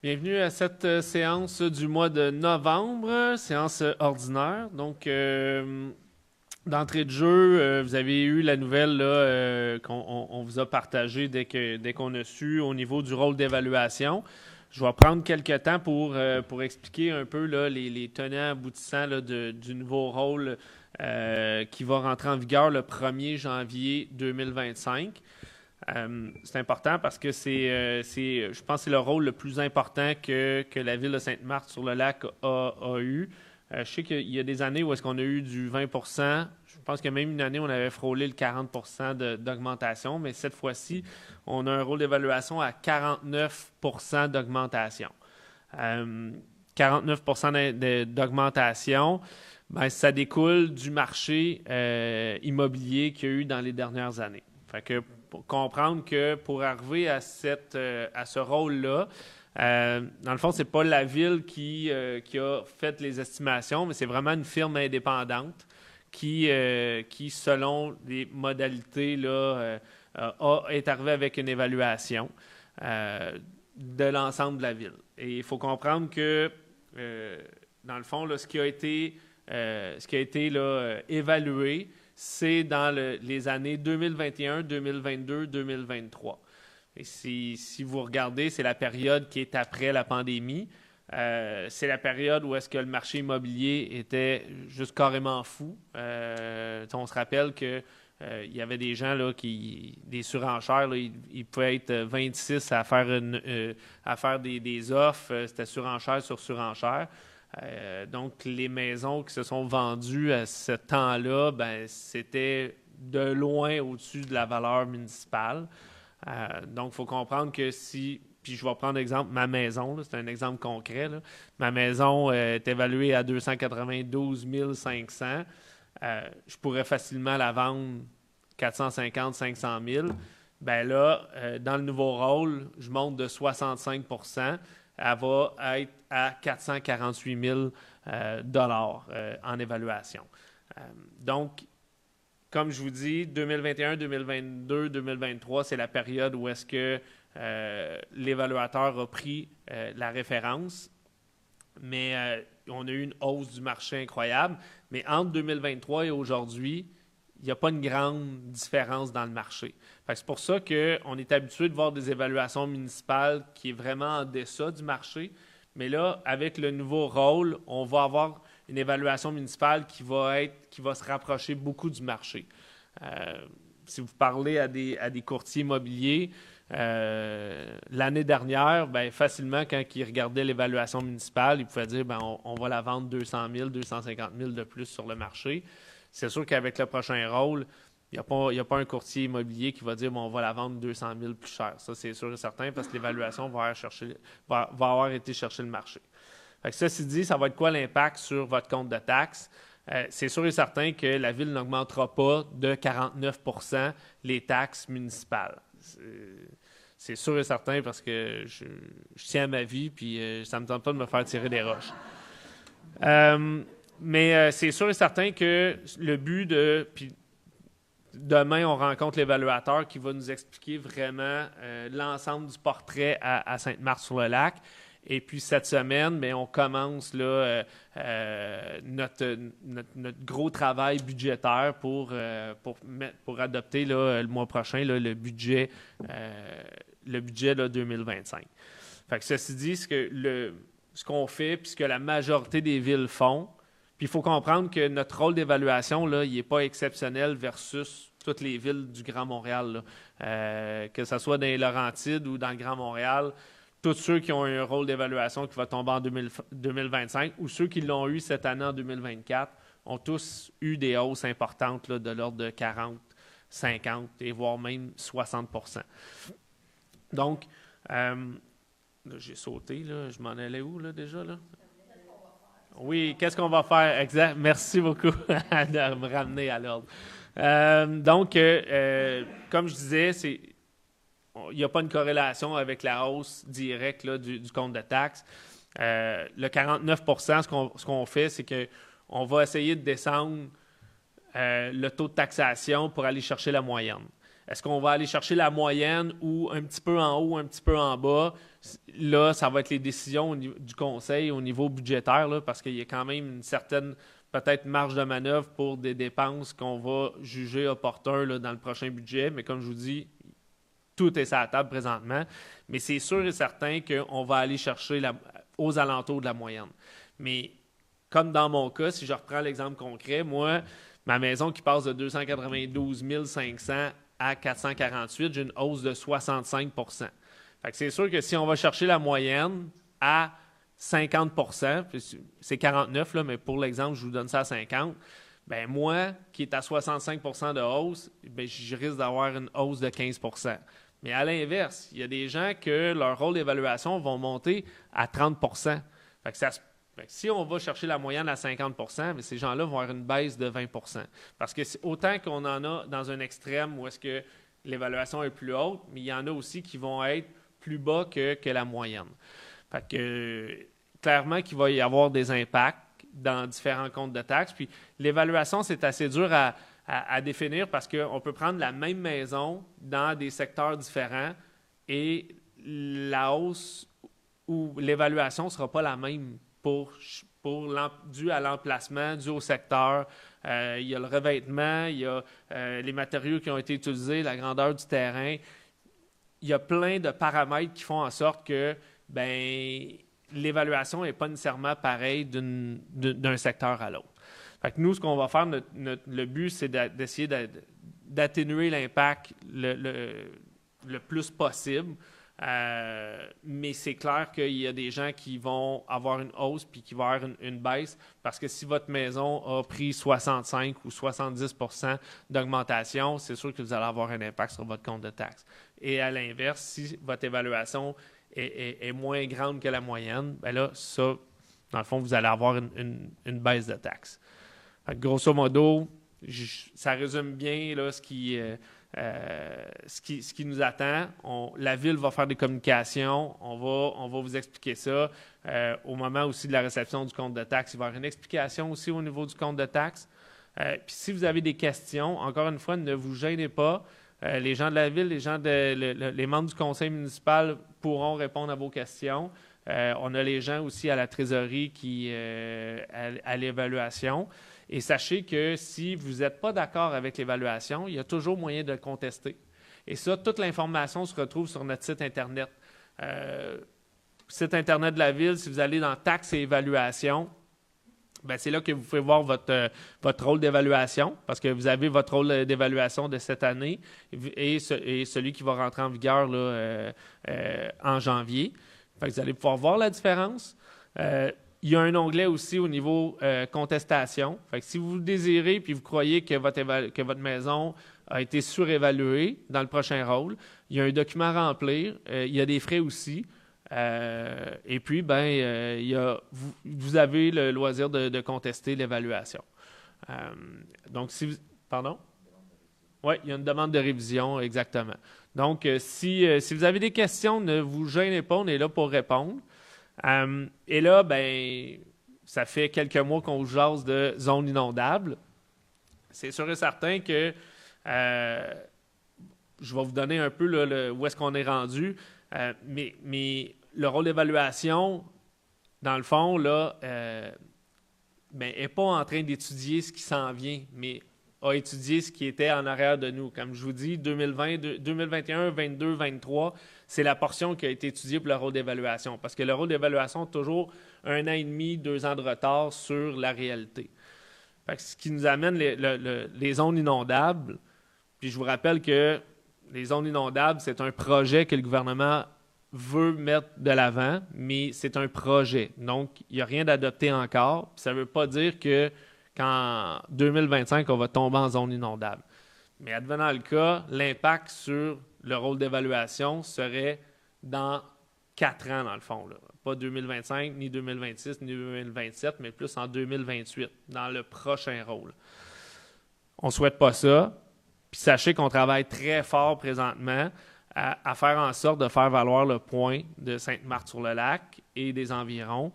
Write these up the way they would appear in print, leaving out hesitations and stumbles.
Bienvenue à cette séance du mois de novembre, séance ordinaire. Donc, d'entrée de jeu, vous avez eu la nouvelle là, qu'on vous a partagée dès qu'on a su au niveau du rôle d'évaluation. Je vais prendre quelques temps pour expliquer un peu là, les tenants aboutissants là, du nouveau rôle qui va rentrer en vigueur le 1er janvier 2025. C'est important parce que je pense que c'est le rôle le plus important que la ville de Sainte-Marthe-sur-le-Lac a eu. Je sais qu'il y a des années où est-ce qu'on a eu du 20%. Je pense que même une année, on avait frôlé le 40% d'augmentation, mais cette fois-ci, on a un rôle d'évaluation à 49% d'augmentation. 49% d'augmentation, ben, ça découle du marché immobilier qu'il y a eu dans les dernières années. Fait que pour comprendre que pour arriver à ce rôle-là, dans le fond, c'est pas la ville qui a fait les estimations, mais c'est vraiment une firme indépendante qui selon les modalités, là, est arrivée avec une évaluation de l'ensemble de la ville. Et il faut comprendre que, dans le fond, là, ce qui a été là, évalué, c'est dans les années 2021, 2022, 2023. Et si vous regardez, c'est la période qui est après la pandémie. C'est la période où est-ce que le marché immobilier était juste carrément fou. On se rappelle que il y avait des gens là, des surenchères, là, ils pouvaient être 26 à faire des offres. C'était surenchère sur surenchère. Donc, les maisons qui se sont vendues à ce temps-là, ben, c'était de loin au-dessus de la valeur municipale. Donc, il faut comprendre que puis je vais prendre exemple ma maison, là, c'est un exemple concret, là. Ma maison est évaluée à 292 500. Je pourrais facilement la vendre 450 500 000. Ben là, dans le nouveau rôle, je monte de 65%. Elle va être à 448 000 dollars en évaluation. Donc, comme je vous dis, 2021, 2022, 2023, c'est la période où est-ce que l'évaluateur a pris la référence. Mais on a eu une hausse du marché incroyable. Mais entre 2023 et aujourd'hui, il n'y a pas une grande différence dans le marché. C'est pour ça qu'on est habitué de voir des évaluations municipales qui est vraiment en deçà du marché. Mais là, avec le nouveau rôle, on va avoir une évaluation municipale qui va se rapprocher beaucoup du marché. Si vous parlez à des courtiers immobiliers, l'année dernière, ben, facilement, quand ils regardaient l'évaluation municipale, ils pouvaient dire ben, on va la vendre 200 000, 250 000 de plus sur le marché. C'est sûr qu'avec le prochain rôle, il n'y a pas un courtier immobilier qui va dire bon, on va la vendre 200 000 plus cher. Ça, c'est sûr et certain parce que l'évaluation va avoir été chercher le marché. Fait que ceci dit, ça va être quoi l'impact sur votre compte de taxes? C'est sûr et certain que la Ville n'augmentera pas de 49% les taxes municipales. C'est sûr et certain parce que je tiens à ma vie puis ça ne me tente pas de me faire tirer des roches. Mais c'est sûr et certain que le but puis demain, on rencontre l'évaluateur qui va nous expliquer vraiment l'ensemble du portrait à Sainte-Marthe-sur-le-Lac. Et puis cette semaine, mais on commence là, notre gros travail budgétaire pour adopter là, le mois prochain là, le budget là, 2025. Fait que ceci dit, ce qu'on fait, puis ce que la majorité des villes font, puis il faut comprendre que notre rôle d'évaluation, là, il n'est pas exceptionnel versus toutes les villes du Grand Montréal. Que ce soit dans les Laurentides ou dans le Grand Montréal, tous ceux qui ont eu un rôle d'évaluation qui va tomber en 2025 ou ceux qui l'ont eu cette année en 2024 ont tous eu des hausses importantes là, de l'ordre de 40, 50 et voire même 60%. Donc, là, j'ai sauté, là, je m'en allais où là, déjà? Là? Oui, qu'est-ce qu'on va faire? Exact. Merci beaucoup de me ramener à l'ordre. Donc, comme je disais, il n'y a pas une corrélation avec la hausse directe là, du compte de taxes. Le 49%, ce qu'on fait, c'est qu'on va essayer de descendre le taux de taxation pour aller chercher la moyenne. Est-ce qu'on va aller chercher la moyenne ou un petit peu en haut, un petit peu en bas? Là, ça va être les décisions du conseil au niveau budgétaire, là, parce qu'il y a quand même une certaine peut-être marge de manœuvre pour des dépenses qu'on va juger opportun là, dans le prochain budget. Mais comme je vous dis, tout est sur la table présentement. Mais c'est sûr et certain qu'on va aller chercher aux alentours de la moyenne. Mais comme dans mon cas, si je reprends l'exemple concret, moi, ma maison qui passe de 292 500 à 448, j'ai une hausse de 65 %. Fait que c'est sûr que si on va chercher la moyenne à 50 %, c'est 49 là, mais pour l'exemple, je vous donne ça à 50, bien moi, qui est à 65 % de hausse, bien, je risque d'avoir une hausse de 15 %. Mais à l'inverse, il y a des gens que leur rôle d'évaluation vont monter à 30 %. Fait que si on va chercher la moyenne à 50 %, mais ces gens-là vont avoir une baisse de 20 %. Parce que autant qu'on en a dans un extrême où est-ce que l'évaluation est plus haute, mais il y en a aussi qui vont être plus bas que la moyenne. Fait que clairement qu'il va y avoir des impacts dans différents comptes de taxes. Puis l'évaluation, c'est assez dur à définir parce qu'on peut prendre la même maison dans des secteurs différents et la hausse ou l'évaluation ne sera pas la même dû à l'emplacement, dû au secteur. Il y a le revêtement, il y a les matériaux qui ont été utilisés, la grandeur du terrain. Il y a plein de paramètres qui font en sorte que l'évaluation n'est pas nécessairement pareille d'un secteur à l'autre. Fait que nous, ce qu'on va faire, le but, c'est d'essayer d'atténuer l'impact le plus possible. Mais c'est clair qu'il y a des gens qui vont avoir une hausse puis qui vont avoir une baisse parce que si votre maison a pris 65 ou 70 % d'augmentation, c'est sûr que vous allez avoir un impact sur votre compte de taxes. Et à l'inverse, si votre évaluation est moins grande que la moyenne, bien là, ça, dans le fond, vous allez avoir une baisse de taxes. Fait que grosso modo, ça résume bien là, ce qui nous attend. La Ville va faire des communications. On va vous expliquer ça. Au moment aussi de la réception du compte de taxes, il va y avoir une explication aussi au niveau du compte de taxes. Puis si vous avez des questions, encore une fois, ne vous gênez pas. Les gens de la Ville, les membres du conseil municipal pourront répondre à vos questions. On a les gens aussi à la trésorerie à l'évaluation. Et sachez que si vous n'êtes pas d'accord avec l'évaluation, il y a toujours moyen de le contester. Et ça, toute l'information se retrouve sur notre site Internet. Site Internet de la Ville, si vous allez dans taxes et évaluation, bien, c'est là que vous pouvez voir votre rôle d'évaluation, parce que vous avez votre rôle d'évaluation de cette année et celui qui va rentrer en vigueur là, en janvier. Fait que vous allez pouvoir voir la différence. Il y a un onglet aussi au niveau contestation. Fait que si vous le désirez puis vous croyez que votre maison a été surévaluée dans le prochain rôle, il y a un document à remplir. Il y a des frais aussi. Et puis, vous avez le loisir de contester l'évaluation. Donc, pardon? Oui, il y a une demande de révision, exactement. Donc, si vous avez des questions, ne vous gênez pas, on est là pour répondre. Et là, ça fait quelques mois qu'on vous jase de zone inondable. C'est sûr et certain que je vais vous donner un peu là, où est-ce qu'on est rendu. Mais le rôle d'évaluation, dans le fond, là, n'est pas en train d'étudier ce qui s'en vient, mais a étudié ce qui était en arrière de nous. Comme je vous dis, 2020, 2021, 2022, 2023, c'est la portion qui a été étudiée pour le rôle d'évaluation. Parce que le rôle d'évaluation a toujours 1 an et demi, 2 ans de retard sur la réalité. Fait que ce qui nous amène les zones inondables. Puis je vous rappelle que les zones inondables, c'est un projet que le gouvernement veut mettre de l'avant, mais c'est un projet. Donc, il n'y a rien d'adopté encore. Puis ça ne veut pas dire qu'en 2025, on va tomber en zone inondable. Mais advenant le cas, l'impact sur le rôle d'évaluation serait dans 4 ans, dans le fond. Là. Pas 2025, ni 2026, ni 2027, mais plus en 2028, dans le prochain rôle. On ne souhaite pas ça. Puis sachez qu'on travaille très fort présentement à faire en sorte de faire valoir le point de Sainte-Marthe-sur-le-Lac et des environs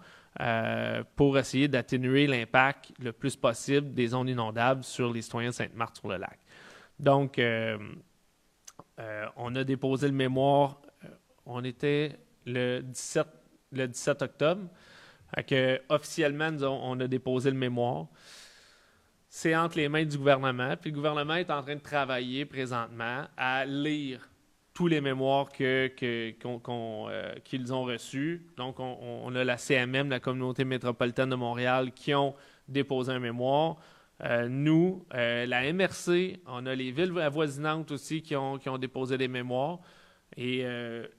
pour essayer d'atténuer l'impact le plus possible des zones inondables sur les citoyens de Sainte-Marthe-sur-le-Lac. Donc, On a déposé le mémoire, on était le 17 octobre. Officiellement, on a déposé le mémoire. C'est entre les mains du gouvernement. Puis le gouvernement est en train de travailler présentement à lire tous les mémoires qu'ils ont reçus. Donc, on a la CMM, la Communauté métropolitaine de Montréal, qui ont déposé un mémoire. Nous, la MRC, on a les villes avoisinantes aussi qui ont déposé des mémoires. Et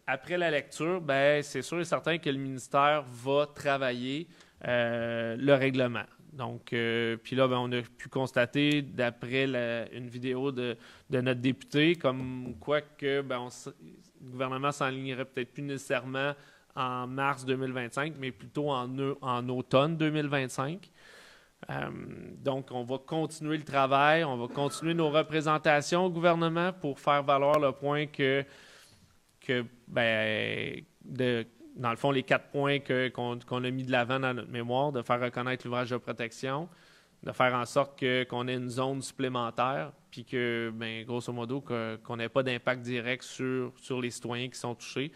après la lecture, ben, c'est sûr et certain que le ministère va travailler le règlement. Donc, puis là, ben, on a pu constater, d'après une vidéo de notre député, comme quoi que ben, le gouvernement s'enlignerait peut-être plus nécessairement en mars 2025, mais plutôt en automne 2025. Donc, on va continuer le travail, on va continuer nos représentations au gouvernement pour faire valoir le point que dans le fond, les 4 points qu'on a mis de l'avant dans notre mémoire, de faire reconnaître l'ouvrage de protection, de faire en sorte qu'on ait une zone supplémentaire, puis que, grosso modo, qu'on n'ait pas d'impact direct sur les citoyens qui sont touchés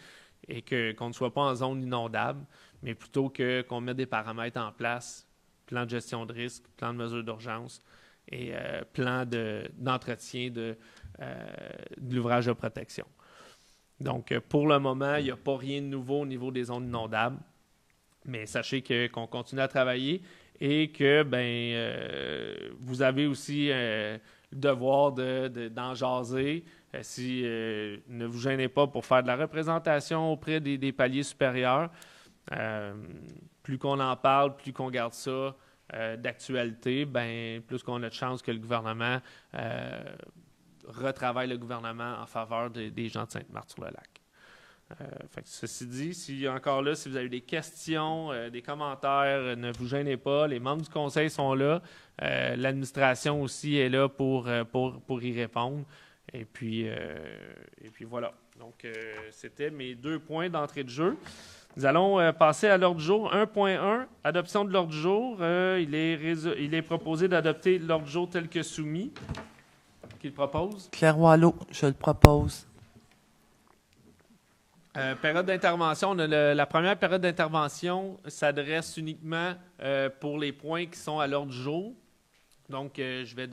et qu'on ne soit pas en zone inondable, mais plutôt qu'on mette des paramètres en place, plan de gestion de risque, plan de mesures d'urgence et plan d'entretien de l'ouvrage de protection. Donc, pour le moment, il n'y a pas rien de nouveau au niveau des zones inondables, mais sachez qu'on continue à travailler et que vous avez aussi le devoir d'en jaser. Ne vous gênez pas pour faire de la représentation auprès des paliers supérieurs. Plus qu'on en parle, plus qu'on garde ça d'actualité, plus qu'on a de chances que le gouvernement retravaille le gouvernement en faveur des gens de Sainte-Marthe-sur-le-Lac. Ceci dit, si vous avez des questions, des commentaires, ne vous gênez pas. Les membres du conseil sont là. L'administration aussi est là pour y répondre. Et puis voilà. Donc, c'était mes 2 points d'entrée de jeu. Nous allons passer à l'ordre du jour. 1.1, adoption de l'ordre du jour. Il est proposé d'adopter l'ordre du jour tel que soumis. Qui le propose? Claire Wallot, je le propose. Période d'intervention. La première période d'intervention s'adresse uniquement pour les points qui sont à l'ordre du jour. Donc, je vais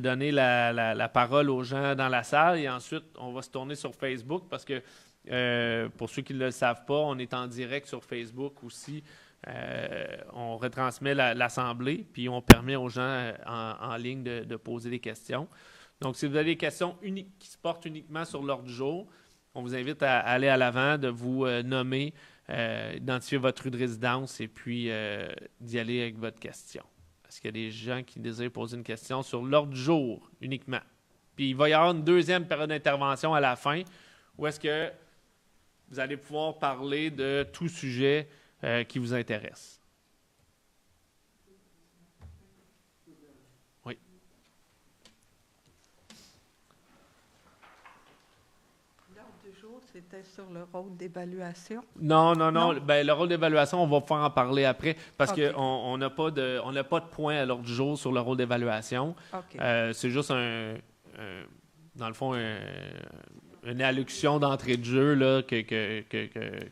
donner la parole aux gens dans la salle et ensuite, on va se tourner sur Facebook parce que, pour ceux qui ne le savent pas, on est en direct sur Facebook aussi. On retransmet l'Assemblée, puis on permet aux gens en ligne de poser des questions. Donc, si vous avez des questions qui se portent uniquement sur l'ordre du jour, on vous invite à aller à l'avant, de vous nommer, identifier votre rue de résidence et puis d'y aller avec votre question. Est-ce qu'il y a des gens qui désirent poser une question sur l'ordre du jour uniquement? Puis, il va y avoir une deuxième période d'intervention à la fin où est-ce que vous allez pouvoir parler de tout sujet qui vous intéresse. Oui. L'ordre du jour, c'était sur le rôle d'évaluation. Non. Le rôle d'évaluation, on va pouvoir en parler après parce qu'on n'a pas de point à l'ordre du jour sur le rôle d'évaluation. Okay. C'est juste dans le fond, une allocution d'entrée de jeu là, que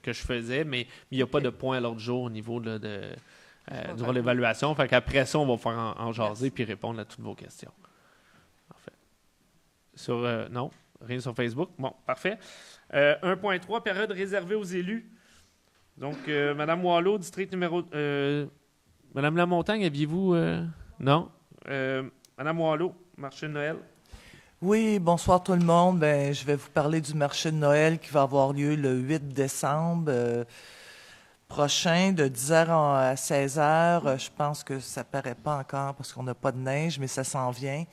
je faisais, mais il n'y a pas de point à l'ordre du jour au niveau du rôle d'évaluation. Fait qu'après ça, on va faire en jaser puis répondre à toutes vos questions. En fait. Non, rien sur Facebook. Bon, parfait. 1.3, période réservée aux élus. Donc, Mme Wallot, district numéro... Mme Lamontagne, aviez-vous... Non? Mme Wallot, marché de Noël. Oui, bonsoir tout le monde. Je vais vous parler du marché de Noël qui va avoir lieu le 8 décembre prochain, de 10h à 16h. Je pense que ça ne paraît pas encore parce qu'on n'a pas de neige, mais ça s'en vient.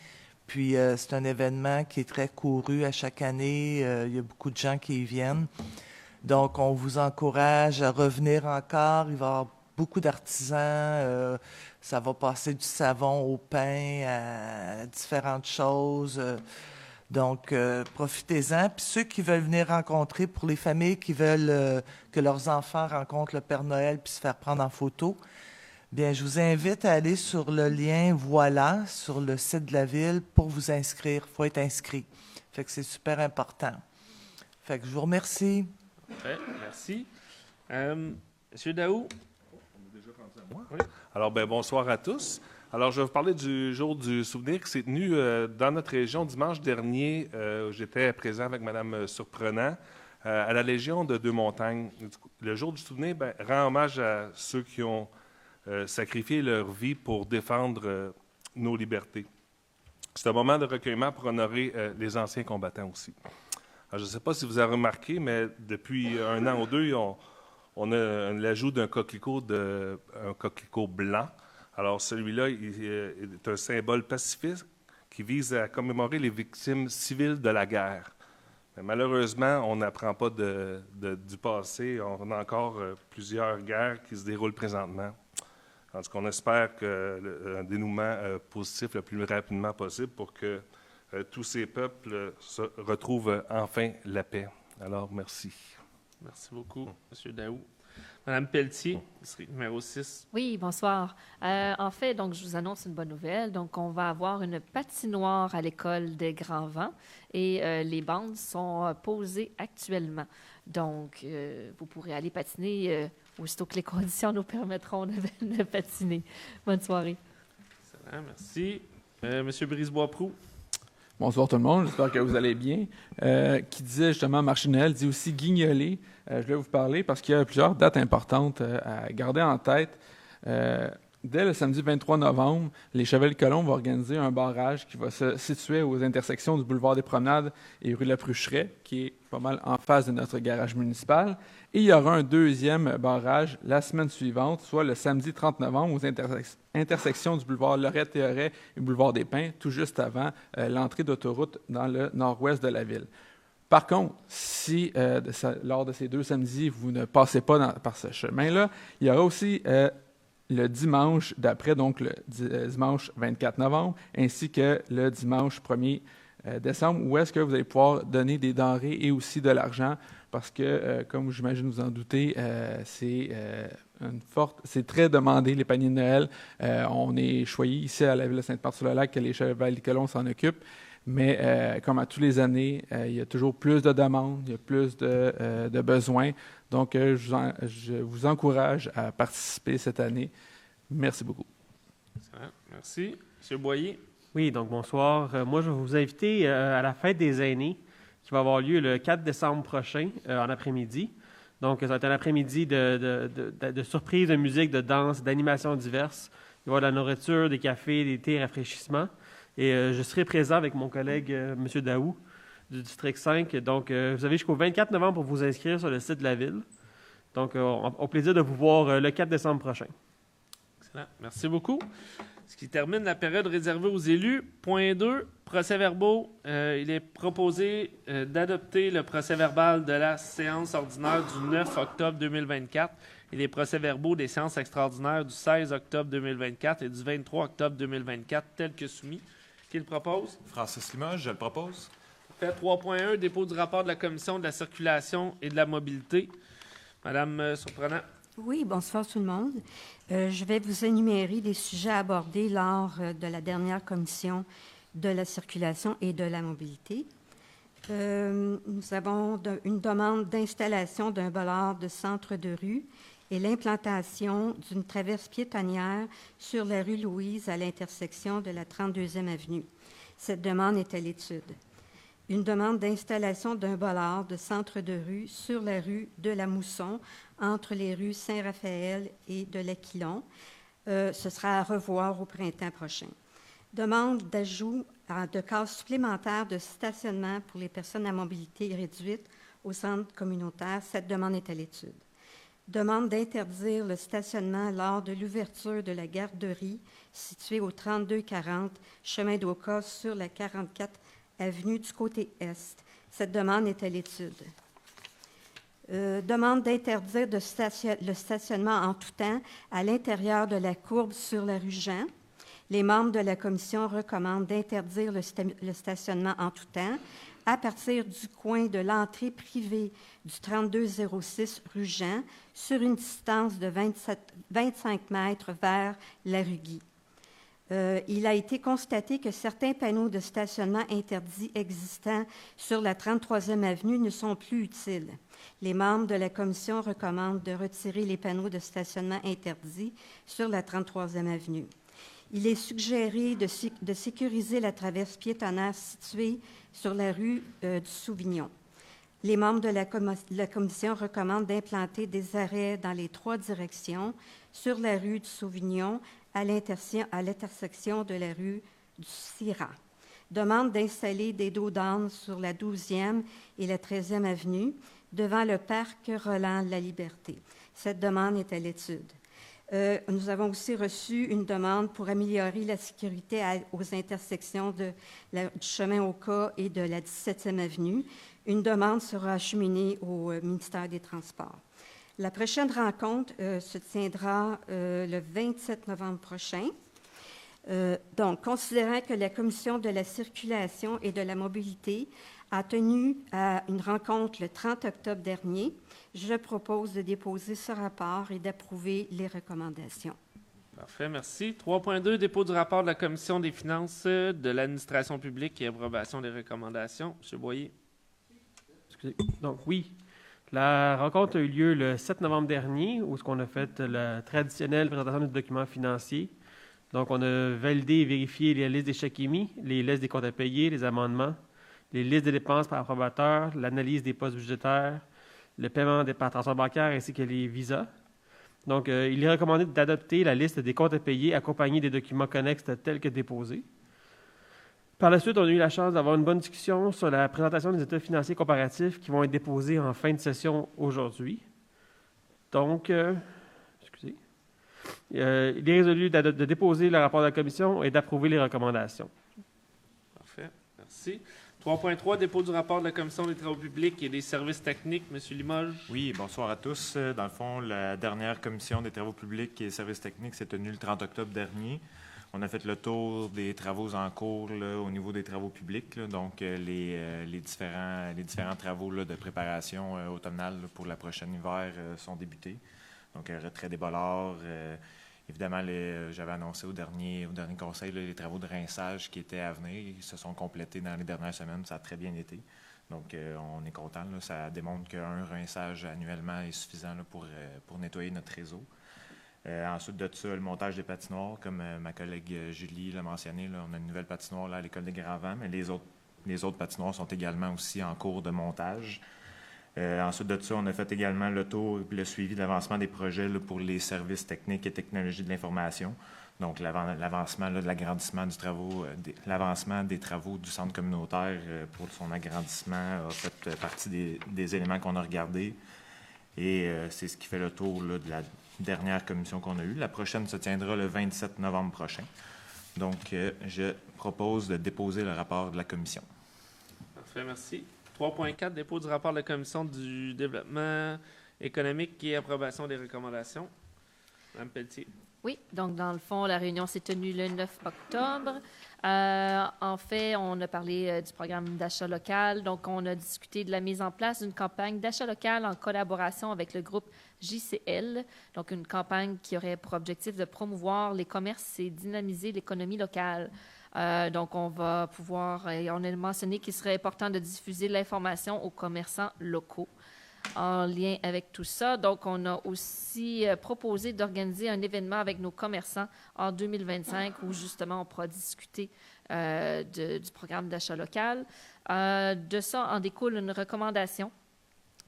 Puis, c'est un événement qui est très couru à chaque année. Il y a beaucoup de gens qui y viennent. Donc, on vous encourage à revenir encore. Il va y avoir beaucoup d'artisans. Ça va passer du savon au pain à différentes choses. Donc, profitez-en. Puis ceux qui veulent venir rencontrer, pour les familles qui veulent que leurs enfants rencontrent le Père Noël puis se faire prendre en photo, bien, je vous invite à aller sur le lien Voilà, sur le site de la Ville pour vous inscrire. Il faut être inscrit. Fait que c'est super important. Fait que je vous remercie. Parfait, merci. Monsieur Daou? Oui. Alors, bonsoir à tous. Alors, je vais vous parler du jour du souvenir qui s'est tenu dans notre région dimanche dernier. J'étais présent avec Mme Surprenant à la Légion de Deux-Montagnes. Le jour du souvenir rend hommage à ceux qui ont sacrifié leur vie pour défendre nos libertés. C'est un moment de recueillement pour honorer les anciens combattants aussi. Alors, je ne sais pas si vous avez remarqué, mais depuis un an ou deux, on a l'ajout d'un coquelicot, un coquelicot blanc. Alors, celui-là est un symbole pacifiste qui vise à commémorer les victimes civiles de la guerre. Mais malheureusement, on n'apprend pas du passé. On a encore plusieurs guerres qui se déroulent présentement. En tout cas, on espère un dénouement positif le plus rapidement possible pour que tous ces peuples retrouvent enfin la paix. Alors, merci. Merci beaucoup, M. Daou. Madame Pelletier, district numéro 6. Oui, bonsoir. En fait, donc, je vous annonce une bonne nouvelle. Donc, on va avoir une patinoire à l'école des Grands Vents et les bandes sont posées actuellement. Donc, vous pourrez aller patiner aussitôt que les conditions nous permettront de patiner. Bonne soirée. Excellent, merci. Monsieur Brisebois-Proux. Bonsoir tout le monde, j'espère que vous allez bien. Qui disait justement marché de Noël, dit aussi guignoler. Je vais vous parler parce qu'il y a plusieurs dates importantes à garder en tête. Dès le samedi 23 novembre, les Chevaliers-Colomb vont organiser un barrage qui va se situer aux intersections du boulevard des Promenades et rue de la Prucheraie, qui est pas mal en face de notre garage municipal. Et il y aura un deuxième barrage la semaine suivante, soit le samedi 30 novembre, aux intersections du boulevard Lorette-Théoret et boulevard des Pins, tout juste avant l'entrée d'autoroute dans le nord-ouest de la ville. Par contre, si lors de ces deux samedis, vous ne passez pas par ce chemin-là, il y aura aussi le dimanche d'après, donc le dimanche 24 novembre, ainsi que le dimanche 1er décembre, où est-ce que vous allez pouvoir donner des denrées et aussi de l'argent, parce que, comme j'imagine vous en doutez, c'est très demandé, les paniers de Noël. On est choyé ici à la ville de Sainte-Marthe-sur-le-Lac que les Chevaliers-Colomb s'en occupent, mais comme à tous les années, il y a toujours plus de demandes, il y a plus de besoins. Donc, je vous encourage à participer cette année. Merci beaucoup. Excellent. Merci. Monsieur Boyer. Oui, donc bonsoir. Moi, je vais vous inviter à la fête des aînés qui va avoir lieu le 4 décembre prochain, en après-midi. Donc, ça va être un après-midi de surprises, de musique, de danse, d'animations diverses. Il va y avoir de la nourriture, des cafés, des thés, rafraîchissements. Et je serai présent avec mon collègue M. Daou du district 5. Donc, vous avez jusqu'au 24 novembre pour vous inscrire sur le site de la ville. Donc, au plaisir de vous voir le 4 décembre prochain. Excellent. Merci beaucoup. Ce qui termine la période réservée aux élus. Point 2, procès-verbaux. Il est proposé d'adopter le procès-verbal de la séance ordinaire du 9 octobre 2024 et les procès-verbaux des séances extraordinaires du 16 octobre 2024 et du 23 octobre 2024 tels que soumis. Qui le propose? Francis Limoges, je le propose. Fait 3.1, dépôt du rapport de la Commission de la circulation et de la mobilité. Madame Surprenant. Oui, bonsoir tout le monde. Je vais vous énumérer des sujets abordés lors de la dernière commission de la circulation et de la mobilité. Nous avons une demande d'installation d'un bollard de centre de rue et l'implantation d'une traverse piétonnière sur la rue Louise à l'intersection de la 32e avenue. Cette demande est à l'étude. Une demande d'installation d'un bollard de centre de rue sur la rue de la Mousson, entre les rues Saint-Raphaël et de l'Aquilon. Ce sera à revoir au printemps prochain. Demande d'ajout de cases supplémentaires de stationnement pour les personnes à mobilité réduite au centre communautaire. Cette demande est à l'étude. Demande d'interdire le stationnement lors de l'ouverture de la garderie située au 3240 chemin d'Oka sur la 44 avenue du côté est. Cette demande est à l'étude. Demande d'interdire le stationnement en tout temps à l'intérieur de la courbe sur la rue Jean. Les membres de la commission recommandent d'interdire le stationnement en tout temps à partir du coin de l'entrée privée du 3206 rue Jean sur une distance de 25 mètres vers la rue Guy. Il a été constaté que certains panneaux de stationnement interdits existants sur la 33e avenue ne sont plus utiles. Les membres de la commission recommandent de retirer les panneaux de stationnement interdits sur la 33e avenue. Il est suggéré de sécuriser la traverse piétonnaire située sur la rue du Souvignon. Les membres de la commission recommandent d'implanter des arrêts dans les 3 directions sur la rue du Sauvignon à l'intersection de la rue du Syrah. Demande d'installer des dos d'âne sur la 12e et la 13e avenue devant le parc Roland-La-Liberté. Cette demande est à l'étude. Nous avons aussi reçu une demande pour améliorer la sécurité aux intersections du chemin Oka et de la 17e avenue. Une demande sera acheminée au ministère des Transports. La prochaine rencontre se tiendra le 27 novembre prochain. Donc, considérant que la Commission de la circulation et de la mobilité a tenu une rencontre le 30 octobre dernier, je propose de déposer ce rapport et d'approuver les recommandations. Parfait, merci. 3.2, dépôt du rapport de la Commission des finances de l'administration publique et approbation des recommandations. M. Boyer. Excusez. Donc, oui, la rencontre a eu lieu le 7 novembre dernier, où on a fait la traditionnelle présentation du document financier. Donc, on a validé et vérifié les listes des chèques émis, les listes des comptes à payer, les amendements, les listes de dépenses par approbateur, l'analyse des postes budgétaires, le paiement par transfert bancaire ainsi que les visas. Donc, il est recommandé d'adopter la liste des comptes à payer accompagnée des documents connexes tels que déposés. Par la suite, on a eu la chance d'avoir une bonne discussion sur la présentation des états financiers comparatifs qui vont être déposés en fin de session aujourd'hui. Donc, excusez. Il est résolu de déposer le rapport de la commission et d'approuver les recommandations. Parfait, merci. 3.3, dépôt du rapport de la Commission des travaux publics et des services techniques. M. Limoges. Oui, bonsoir à tous. Dans le fond, la dernière Commission des travaux publics et des services techniques s'est tenue le 30 octobre dernier. On a fait le tour des travaux en cours là, au niveau des travaux publics, là, donc les différents travaux là, de préparation automnale là, pour la prochaine hiver sont débutés. Donc, retrait des bollards. Évidemment, j'avais annoncé au dernier conseil là, les travaux de rinçage qui étaient à venir. Ils se sont complétés dans les dernières semaines. Ça a très bien été. Donc, on est content. Là. Ça démontre qu'un rinçage annuellement est suffisant là, pour nettoyer notre réseau. Ensuite de ça, le montage des patinoires, comme ma collègue Julie l'a mentionné, là, on a une nouvelle patinoire là, à l'École des Grands-Vents, mais les autres patinoires sont également aussi en cours de montage. Ensuite de ça, on a fait également le tour et le suivi de l'avancement des projets là, pour les services techniques et technologies de l'information. Donc, l'avancement de l'agrandissement l'avancement des travaux du centre communautaire pour son agrandissement a fait partie des éléments qu'on a regardés. Et c'est ce qui fait le tour là, de la dernière commission qu'on a eue. La prochaine se tiendra le 27 novembre prochain. Donc, je propose de déposer le rapport de la commission. Parfait, merci. 3.4, dépôt du rapport de la Commission du développement économique et approbation des recommandations. Mme Pelletier. Oui, donc dans le fond, la réunion s'est tenue le 9 octobre. En fait, on a parlé du programme d'achat local. Donc, on a discuté de la mise en place d'une campagne d'achat local en collaboration avec le groupe JCL. Donc, une campagne qui aurait pour objectif de promouvoir les commerces et dynamiser l'économie locale. Donc, on va pouvoir, et on a mentionné qu'il serait important de diffuser l'information aux commerçants locaux. En lien avec tout ça, donc on a aussi proposé d'organiser un événement avec nos commerçants en 2025 où justement on pourra discuter du programme d'achat local. De ça en découle une recommandation.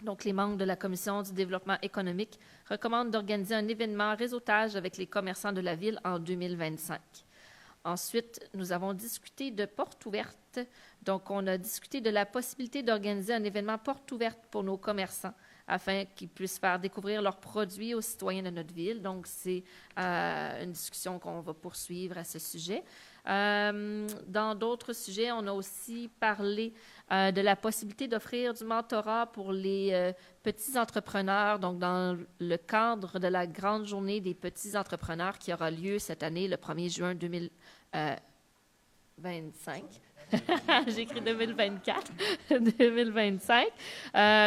Donc, les membres de la Commission du développement économique recommandent d'organiser un événement réseautage avec les commerçants de la ville en 2025. Ensuite, nous avons discuté de portes ouvertes. Donc, on a discuté de la possibilité d'organiser un événement porte ouverte pour nos commerçants afin qu'ils puissent faire découvrir leurs produits aux citoyens de notre ville. Donc, c'est une discussion qu'on va poursuivre à ce sujet. Dans d'autres sujets, on a aussi parlé de la possibilité d'offrir du mentorat pour les petits entrepreneurs, donc dans le cadre de la grande journée des petits entrepreneurs qui aura lieu cette année, le 1er juin 2025. J'ai écrit 2024, 2025.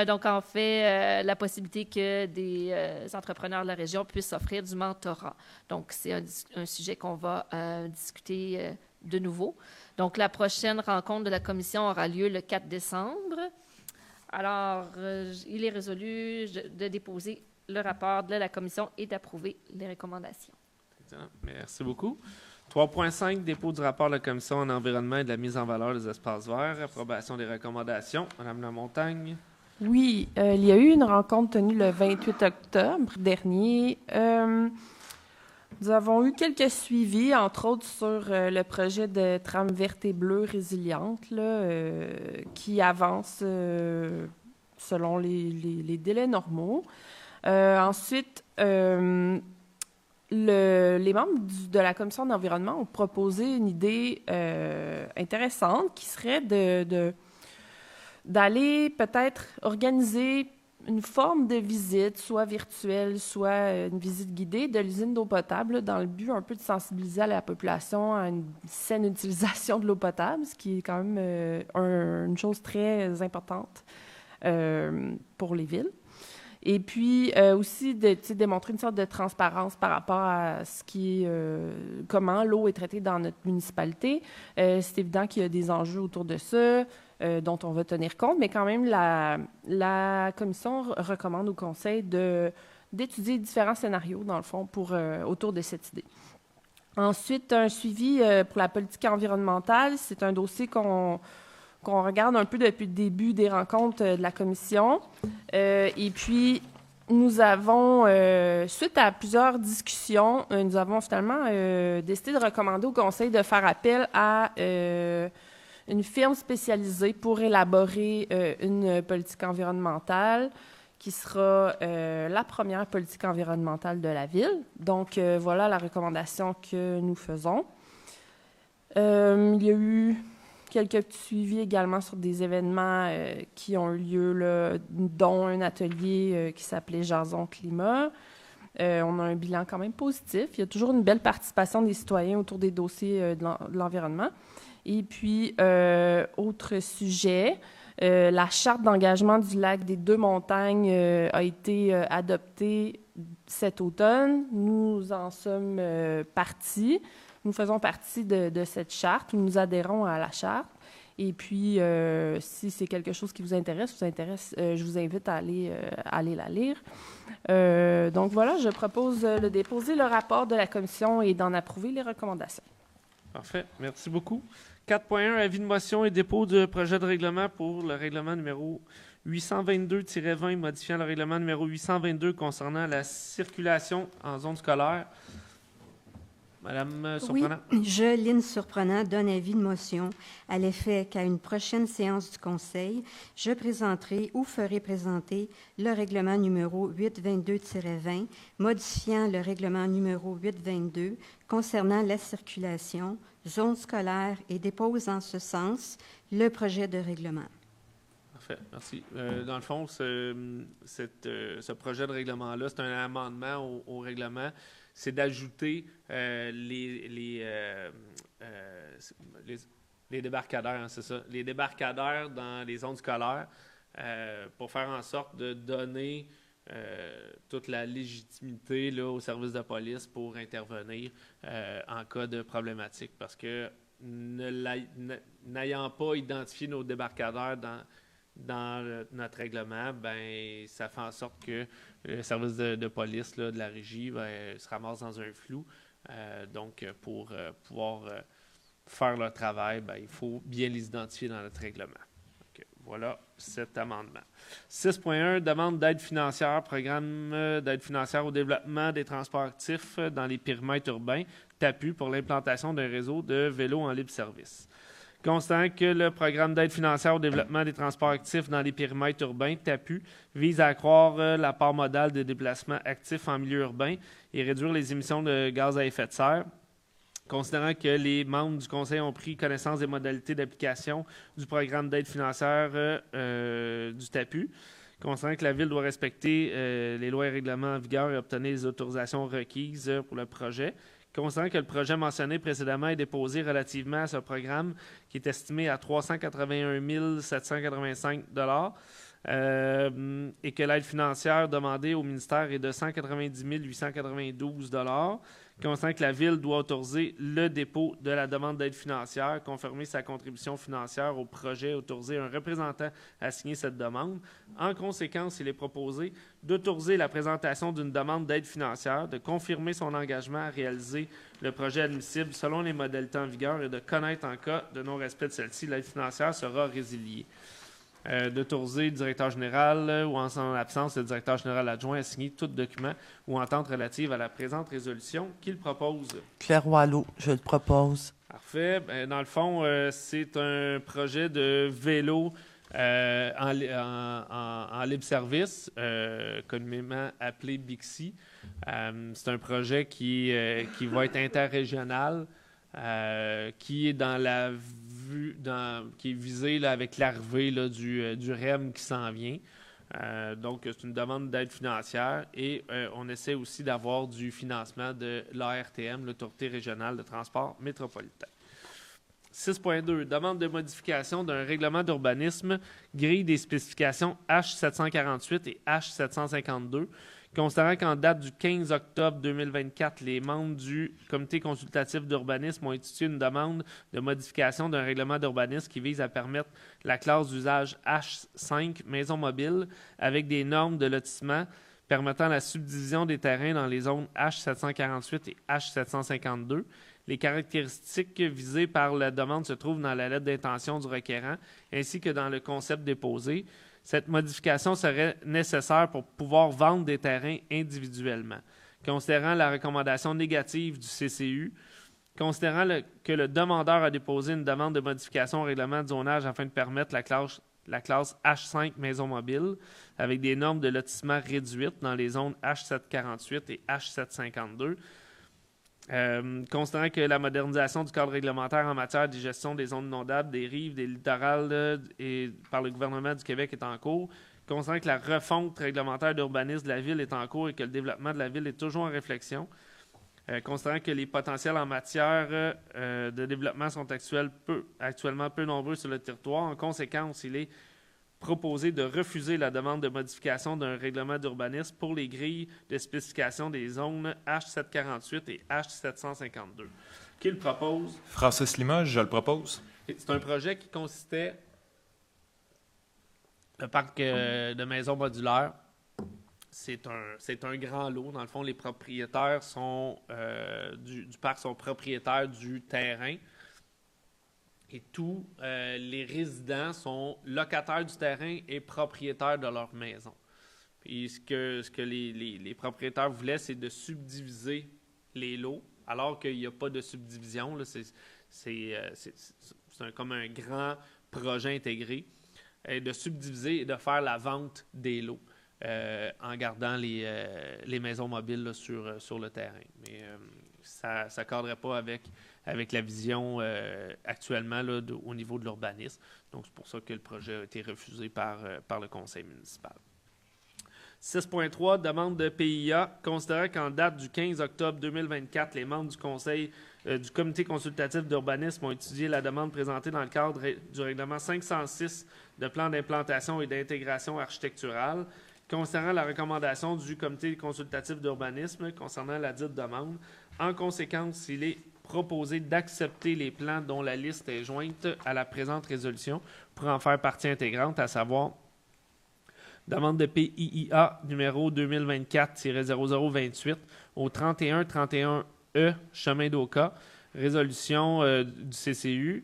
Donc, en fait, la possibilité que des entrepreneurs de la région puissent offrir du mentorat. Donc, c'est un sujet qu'on va discuter de nouveau. Donc, la prochaine rencontre de la commission aura lieu le 4 décembre. Alors, il est résolu de déposer le rapport de la commission et d'approuver les recommandations. Excellent. Merci beaucoup. 3.5, dépôt du rapport de la commission en environnement et de la mise en valeur des espaces verts. Approbation des recommandations. Madame Lamontagne. Oui, il y a eu une rencontre tenue le 28 octobre dernier. Nous avons eu quelques suivis, entre autres sur le projet de trame verte et bleue résiliente là, qui avance selon les délais normaux. Ensuite, les membres de la commission d'environnement ont proposé une idée intéressante qui serait d'aller peut-être organiser une forme de visite, soit virtuelle, soit une visite guidée de l'usine d'eau potable, dans le but un peu de sensibiliser à la population à une saine utilisation de l'eau potable, ce qui est quand même une chose très importante pour les villes. Et puis aussi de démontrer une sorte de transparence par rapport à ce qui est comment l'eau est traitée dans notre municipalité. C'est évident qu'il y a des enjeux autour de ça dont on va tenir compte, mais quand même la commission recommande au conseil d'étudier différents scénarios dans le fond autour de cette idée. Ensuite, un suivi pour la politique environnementale, c'est un dossier qu'on regarde un peu depuis le début des rencontres de la commission. Et puis, nous avons, suite à plusieurs discussions, nous avons finalement décidé de recommander au conseil de faire appel à une firme spécialisée pour élaborer une politique environnementale qui sera la première politique environnementale de la ville. Donc, voilà la recommandation que nous faisons. Il y a eu quelques petits suivis également sur des événements qui ont eu lieu, là, dont un atelier qui s'appelait Jason Climat. On a un bilan quand même positif. Il y a toujours une belle participation des citoyens autour des dossiers de l'environnement. Et puis, autre sujet, la charte d'engagement du lac des Deux-Montagnes a été adoptée cet automne. Nous en sommes partis. Nous faisons partie de cette charte, nous adhérons à la charte. Et puis, si c'est quelque chose qui vous intéresse, je vous invite à aller la lire. Donc voilà, je propose de déposer le rapport de la commission et d'en approuver les recommandations. Parfait. Merci beaucoup. 4.1, avis de motion et dépôt de projet de règlement pour le règlement numéro 822-20 modifiant le règlement numéro 822 concernant la circulation en zone scolaire. Madame Surprenant. Oui, je, Lynne Surprenant, donne avis de motion à l'effet qu'à une prochaine séance du Conseil, je présenterai ou ferai présenter le règlement numéro 822-20 modifiant le règlement numéro 822 concernant la circulation, zone scolaire et dépose en ce sens le projet de règlement. Parfait, merci. Dans le fond, ce projet de règlement-là, c'est un amendement au règlement. C'est d'ajouter les débarcadères, hein, c'est ça, les débarcadères dans les zones scolaires pour faire en sorte de donner toute la légitimité là, aux services de police pour intervenir en cas de problématique. Parce que n'ayant pas identifié nos débarcadères dans notre règlement, ben ça fait en sorte que le service de police là, de la régie se ramasse dans un flou. Donc, pour pouvoir faire leur travail, ben, il faut bien les identifier dans notre règlement. Donc, voilà cet amendement. 6.1, demande d'aide financière, programme d'aide financière au développement des transports actifs dans les périmètres urbains, TAPU, pour l'implantation d'un réseau de vélos en libre service. Constatant que le programme d'aide financière au développement des transports actifs dans les périmètres urbains, TAPU, vise à accroître la part modale des déplacements actifs en milieu urbain et réduire les émissions de gaz à effet de serre. Considérant que les membres du Conseil ont pris connaissance des modalités d'application du programme d'aide financière du TAPU, considérant que la Ville doit respecter les lois et règlements en vigueur et obtenir les autorisations requises pour le projet, Considérant que le projet mentionné précédemment est déposé relativement à ce programme qui est estimé à 381 785 et que l'aide financière demandée au ministère est de 190 892 considérant que la Ville doit autoriser le dépôt de la demande d'aide financière, confirmer sa contribution financière au projet, autoriser un représentant à signer cette demande. En conséquence, il est proposé d'autoriser la présentation d'une demande d'aide financière, de confirmer son engagement à réaliser le projet admissible selon les modalités en vigueur et de connaître en cas de non-respect de celle-ci, l'aide financière sera résiliée. D'autoriser le directeur général ou en son absence, le directeur général adjoint à signer tout document ou entente relative à la présente résolution qu'il propose. Claire Wallot, je le propose. Parfait. Dans le fond, c'est un projet de vélo en libre service, communément appelé Bixi. C'est un projet qui va être interrégional. Qui est dans la vue, qui est visé là, avec l'arrivée là, du REM qui s'en vient. Donc, c'est une demande d'aide financière et on essaie aussi d'avoir du financement de l'ARTM, l'Autorité régionale de transport métropolitain. 6.2. Demande de modification d'un règlement d'urbanisme, grille des spécifications H748 et H752. Considérant qu'en date du 15 octobre 2024, les membres du Comité consultatif d'urbanisme ont étudié une demande de modification d'un règlement d'urbanisme qui vise à permettre la classe d'usage H5 maison mobile avec des normes de lotissement permettant la subdivision des terrains dans les zones H748 et H752. Les caractéristiques visées par la demande se trouvent dans la lettre d'intention du requérant ainsi que dans le concept déposé. Cette modification serait nécessaire pour pouvoir vendre des terrains individuellement. Considérant la recommandation négative du CCU, considérant que le demandeur a déposé une demande de modification au règlement de zonage afin de permettre la classe H5 maison mobile avec des normes de lotissement réduites dans les zones H748 et H752, considérant que la modernisation du cadre réglementaire en matière de gestion des zones inondables, des rives, des littorales et par le gouvernement du Québec est en cours, considérant que la refonte réglementaire d'urbanisme de la Ville est en cours et que le développement de la Ville est toujours en réflexion, considérant que les potentiels en matière de développement sont actuellement peu nombreux sur le territoire. En conséquence, il est proposé de refuser la demande de modification d'un règlement d'urbanisme pour les grilles de spécification des zones H748 et H752. Qui le propose? Francis Limoges, je le propose. C'est un projet qui consistait le parc de maisons modulaires. C'est un grand lot. Dans le fond, les propriétaires du parc sont propriétaires du terrain. Et tous les résidents sont locataires du terrain et propriétaires de leur maison. Puis ce que les propriétaires voulaient, c'est de subdiviser les lots, alors qu'il n'y a pas de subdivision. Là, c'est comme un grand projet intégré, de subdiviser et de faire la vente des lots en gardant les maisons mobiles là, sur le terrain. Mais ça ne cadrerait pas avec la vision actuellement là, au niveau de l'urbanisme. Donc, c'est pour ça que le projet a été refusé par le conseil municipal. 6.3, demande de PIA. Considérant qu'en date du 15 octobre 2024, les membres du conseil du comité consultatif d'urbanisme ont étudié la demande présentée dans le cadre du règlement 506 de plan d'implantation et d'intégration architecturale. Considérant la recommandation du comité consultatif d'urbanisme concernant la dite demande, en conséquence, il est proposé d'accepter les plans dont la liste est jointe à la présente résolution pour en faire partie intégrante, à savoir demande de PIIA numéro 2024-0028 au 3131E Chemin d'Oka, résolution du CCU,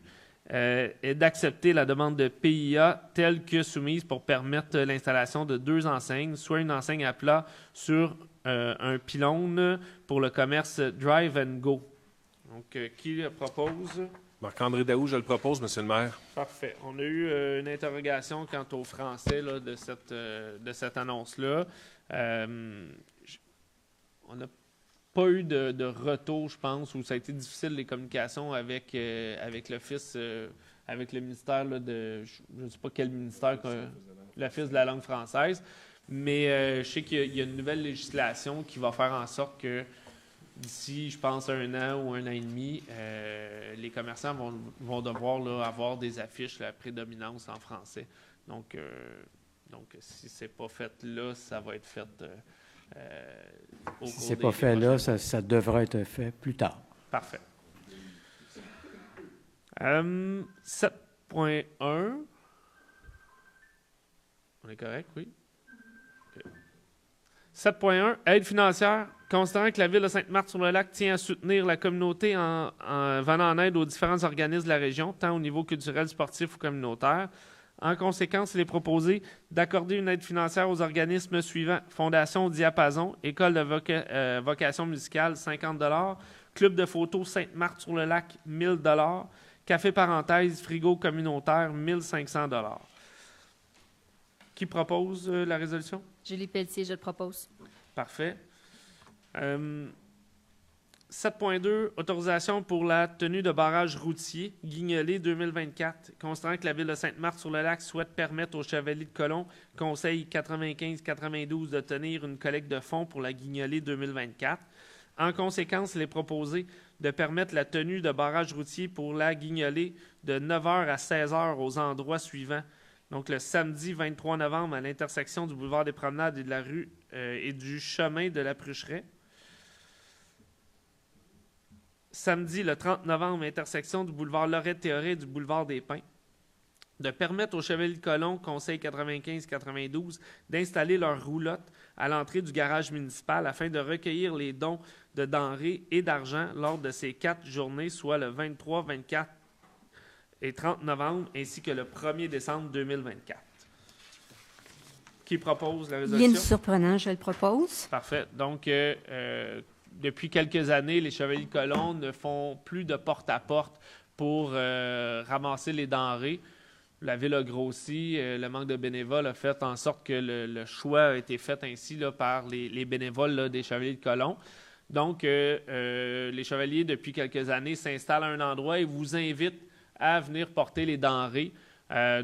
et d'accepter la demande de PIA telle que soumise pour permettre l'installation de 2 enseignes, soit une enseigne à plat sur un pylône pour le commerce Drive and Go. Donc, qui le propose? Marc-André Daou, je le propose, Monsieur le maire. Parfait. On a eu une interrogation quant au français là, de cette annonce-là. On n'a pas eu de retour, je pense, où ça a été difficile les communications avec l'Office, avec le ministère là, de... Je ne sais pas quel ministère, l'Office de la langue française, mais je sais qu'il y a une nouvelle législation qui va faire en sorte que d'ici, je pense, 1 an ou 1 an et demi, les commerçants vont devoir là, avoir des affiches à prédominance en français. Donc si c'est pas fait là, ça va être fait au Si cours c'est des pas fait là, prochaines. ça devra être fait plus tard. Parfait. 7.1. On est correct, oui? OK. 7.1. Aide financière. Considérant que la Ville de Sainte-Marthe-sur-le-Lac tient à soutenir la communauté en venant en aide aux différents organismes de la région, tant au niveau culturel, sportif ou communautaire. En conséquence, il est proposé d'accorder une aide financière aux organismes suivants: Fondation Diapason, École de vocation musicale, 50 $, Club de photo Sainte-Marthe-sur-le-Lac, 1 000 $, Café parenthèse, frigo communautaire, 1 500 $. Qui propose la résolution? Julie Pelletier, je le propose. Parfait. 7.2, autorisation pour la tenue de barrage routier, Guignolé 2024. Considérant que la Ville de Sainte-Marthe-sur-le-Lac souhaite permettre aux Chevaliers de Colomb, Conseil 95-92, de tenir une collecte de fonds pour la Guignolé 2024. En conséquence, il est proposé de permettre la tenue de barrage routier pour la Guignolé de 9h à 16h aux endroits suivants. Donc, le samedi 23 novembre, à l'intersection du boulevard des Promenades et de la rue et du chemin de la Prucheraie. Samedi, le 30 novembre, intersection du boulevard Lorette-Théoré et du boulevard des Pins. De permettre aux Chevaliers de Colomb, Conseil 95-92, d'installer leur roulotte à l'entrée du garage municipal afin de recueillir les dons de denrées et d'argent lors de ces 4 journées, soit le 23, 24 et 30 novembre, ainsi que le 1er décembre 2024. Qui propose la résolution? Bien surprenant, je le propose. Parfait. Donc, depuis quelques années, les Chevaliers de Colomb ne font plus de porte-à-porte pour ramasser les denrées. La ville a grossi, le manque de bénévoles a fait en sorte que le choix a été fait ainsi là, par les bénévoles là, des Chevaliers de Colomb. Donc, les Chevaliers, depuis quelques années, s'installent à un endroit et vous invitent à venir porter les denrées.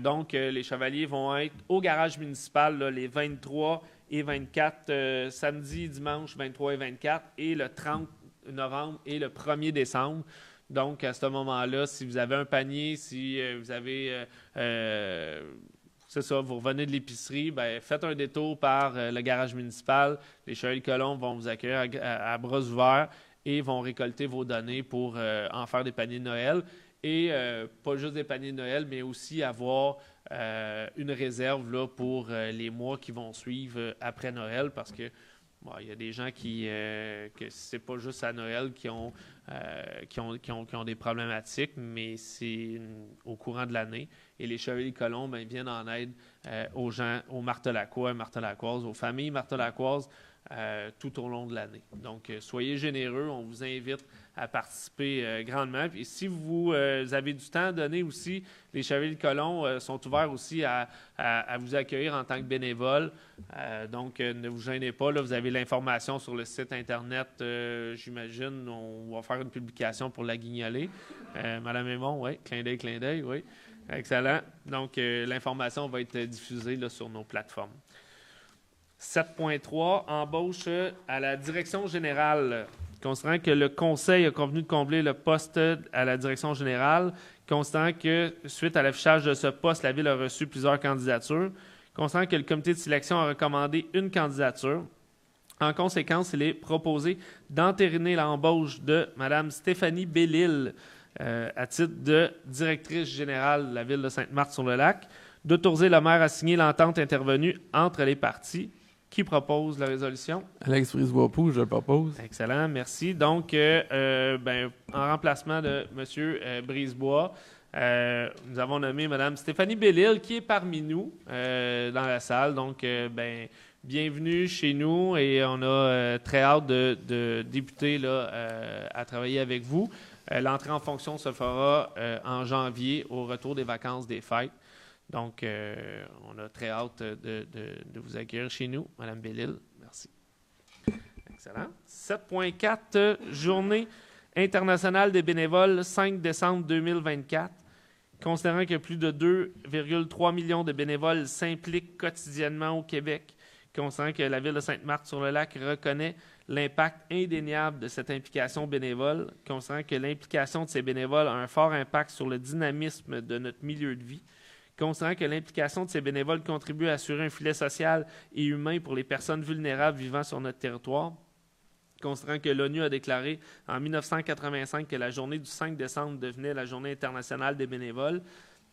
Donc, les Chevaliers vont être au garage municipal là, les 23 et 24, samedi, dimanche 23 et 24, et le 30 novembre et le 1er décembre. Donc, à ce moment-là, si vous avez un panier, si vous avez, c'est ça, vous revenez de l'épicerie, bien, faites un détour par le garage municipal. Les Chevaliers de Colomb vont vous accueillir à bras ouverts et vont récolter vos données pour en faire des paniers de Noël. Et pas juste des paniers de Noël, mais aussi avoir une réserve là, pour les mois qui vont suivre après Noël, parce que bon, il y a des gens que c'est pas juste à Noël qui ont des problématiques, mais c'est au courant de l'année. Et les Chevaliers de Colomb viennent en aide aux gens, aux Martelacois et Martelacoises, aux familles Martelacoises tout au long de l'année. Donc, soyez généreux, on vous invite à participer grandement. Et si vous avez du temps à donner aussi, les Chevaliers de Colomb sont ouverts aussi à vous accueillir en tant que bénévole. Donc, ne vous gênez pas. Là, vous avez l'information sur le site Internet, j'imagine. On va faire une publication pour la Guignolée. Madame Aymon, oui. Clin d'œil, oui. Excellent. Donc, l'information va être diffusée là, sur nos plateformes. 7.3, embauche à la direction générale. Considérant que le Conseil a convenu de combler le poste à la direction générale, considérant que, suite à l'affichage de ce poste, la Ville a reçu plusieurs candidatures, considérant que le comité de sélection a recommandé une candidature, en conséquence, il est proposé d'entériner l'embauche de Mme Stéphanie Bellil à titre de directrice générale de la Ville de Sainte-Marthe-sur-le-Lac, d'autoriser le maire à signer l'entente intervenue entre les parties. Qui propose la résolution? Alex Brisebois-Pou, je le propose. Excellent, merci. Donc, en remplacement de M. Brisebois, nous avons nommé Mme Stéphanie Bellil, qui est parmi nous dans la salle. Donc, bienvenue chez nous et on a très hâte de débuter là, à travailler avec vous. L'entrée en fonction se fera en janvier, au retour des vacances des fêtes. Donc, on a très hâte de vous accueillir chez nous, Mme Bellil. Merci. Excellent. 7.4, Journée internationale des bénévoles, 5 décembre 2024. Considérant que plus de 2,3 millions de bénévoles s'impliquent quotidiennement au Québec, considérant que la Ville de Sainte-Marthe-sur-le-Lac reconnaît l'impact indéniable de cette implication bénévole, considérant que l'implication de ces bénévoles a un fort impact sur le dynamisme de notre milieu de vie, considérant que l'implication de ces bénévoles contribue à assurer un filet social et humain pour les personnes vulnérables vivant sur notre territoire, considérant que l'ONU a déclaré en 1985 que la journée du 5 décembre devenait la journée internationale des bénévoles.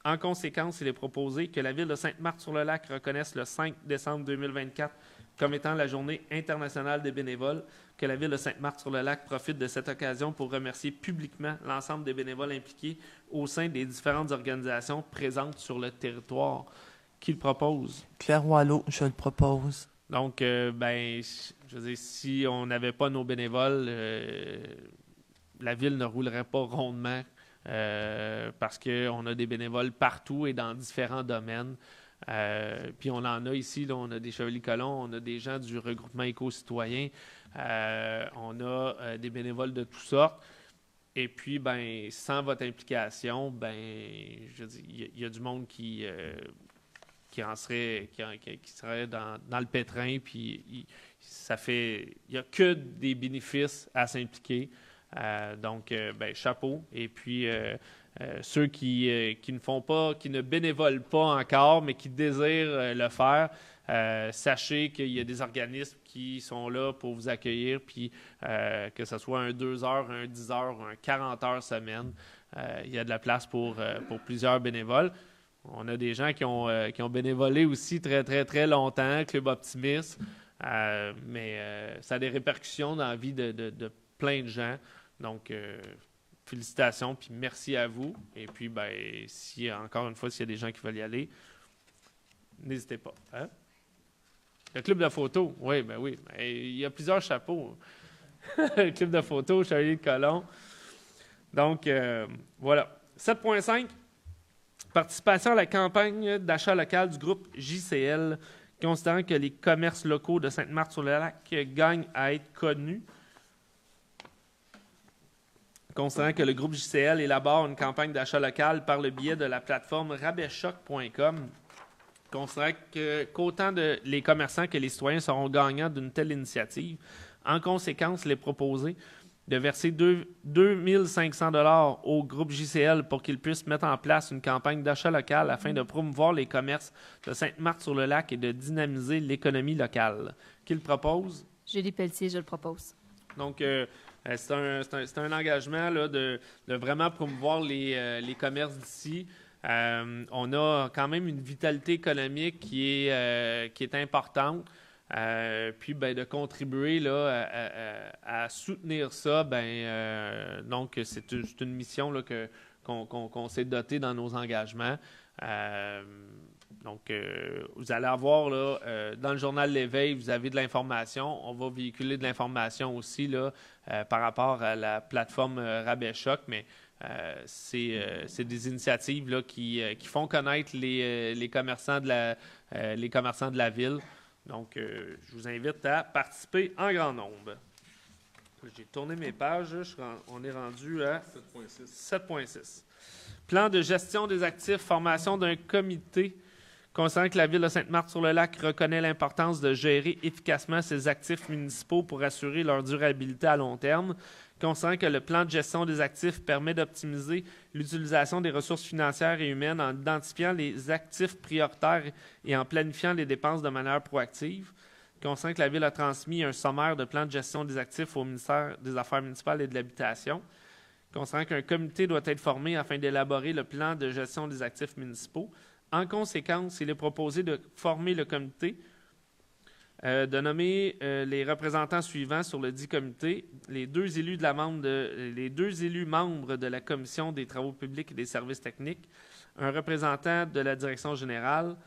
En conséquence, il est proposé que la Ville de Sainte-Marthe-sur-le-Lac reconnaisse le 5 décembre 2024 comme étant la journée internationale des bénévoles, que la Ville de Sainte-Marthe-sur-le-Lac profite de cette occasion pour remercier publiquement l'ensemble des bénévoles impliqués au sein des différentes organisations présentes sur le territoire. Qui le propose? Claire Wallot, je le propose. Donc, je veux dire, si on n'avait pas nos bénévoles, la Ville ne roulerait pas rondement parce qu'on a des bénévoles partout et dans différents domaines. Puis on en a ici, là, on a des Chevaliers Colons, on a des gens du regroupement éco-citoyen, on a des bénévoles de toutes sortes. Et puis, sans votre implication, je veux dire, il y a du monde qui serait dans le pétrin, puis il n'y a que des bénéfices à s'impliquer. Donc, chapeau. Et puis, ceux qui ne bénévolent pas encore, mais qui désirent le faire, sachez qu'il y a des organismes qui sont là pour vous accueillir, puis que ce soit un 2 heures, un 10 heures, un 40 heures semaine, il y a de la place pour plusieurs bénévoles. On a des gens qui ont bénévolé aussi très, très, très longtemps, Club Optimiste, mais ça a des répercussions dans la vie de plein de gens. Donc, félicitations, puis merci à vous. Et puis, encore une fois, s'il y a des gens qui veulent y aller, n'hésitez pas. Hein? Le club de photo, oui. Il y a plusieurs chapeaux. Le club de photo, Chevalier de Colomb. Donc, voilà. 7.5. Participation à la campagne d'achat local du groupe JCL, considérant que les commerces locaux de Sainte-Marthe-sur-le-Lac gagnent à être connus. Considérant que le groupe JCL élabore une campagne d'achat local par le biais de la plateforme rabaischok.com, considérant qu'autant les commerçants que les citoyens seront gagnants d'une telle initiative. En conséquence, il est proposé de verser 2 500 $ au groupe JCL pour qu'il puisse mettre en place une campagne d'achat local afin de promouvoir les commerces de Sainte-Marthe-sur-le-Lac et de dynamiser l'économie locale. Qui le propose? Julie Pelletier, je le propose. Donc, c'est un engagement là, de vraiment promouvoir les commerces d'ici. On a quand même une vitalité économique qui est importante. Puis de contribuer là, à soutenir ça, donc c'est une mission là, qu'on s'est doté dans nos engagements. Donc, vous allez avoir là, dans le journal L'Éveil, vous avez de l'information. On va véhiculer de l'information aussi là, par rapport à la plateforme Rabaischok, mais c'est des initiatives là, qui font connaître les commerçants de la ville. Donc, je vous invite à participer en grand nombre. J'ai tourné mes pages. On est rendu à 7.6. Plan de gestion des actifs, formation d'un comité. Considérant que la Ville de Sainte-Marthe-sur-le-Lac reconnaît l'importance de gérer efficacement ses actifs municipaux pour assurer leur durabilité à long terme, considérant que le plan de gestion des actifs permet d'optimiser l'utilisation des ressources financières et humaines en identifiant les actifs prioritaires et en planifiant les dépenses de manière proactive, considérant que la Ville a transmis un sommaire de plan de gestion des actifs au ministère des Affaires municipales et de l'Habitation, considérant qu'un comité doit être formé afin d'élaborer le plan de gestion des actifs municipaux. En conséquence, il est proposé de former le comité, de nommer les représentants suivants sur le dit comité, les deux élus membres de la Commission des travaux publics et des services techniques, un représentant de la direction générale,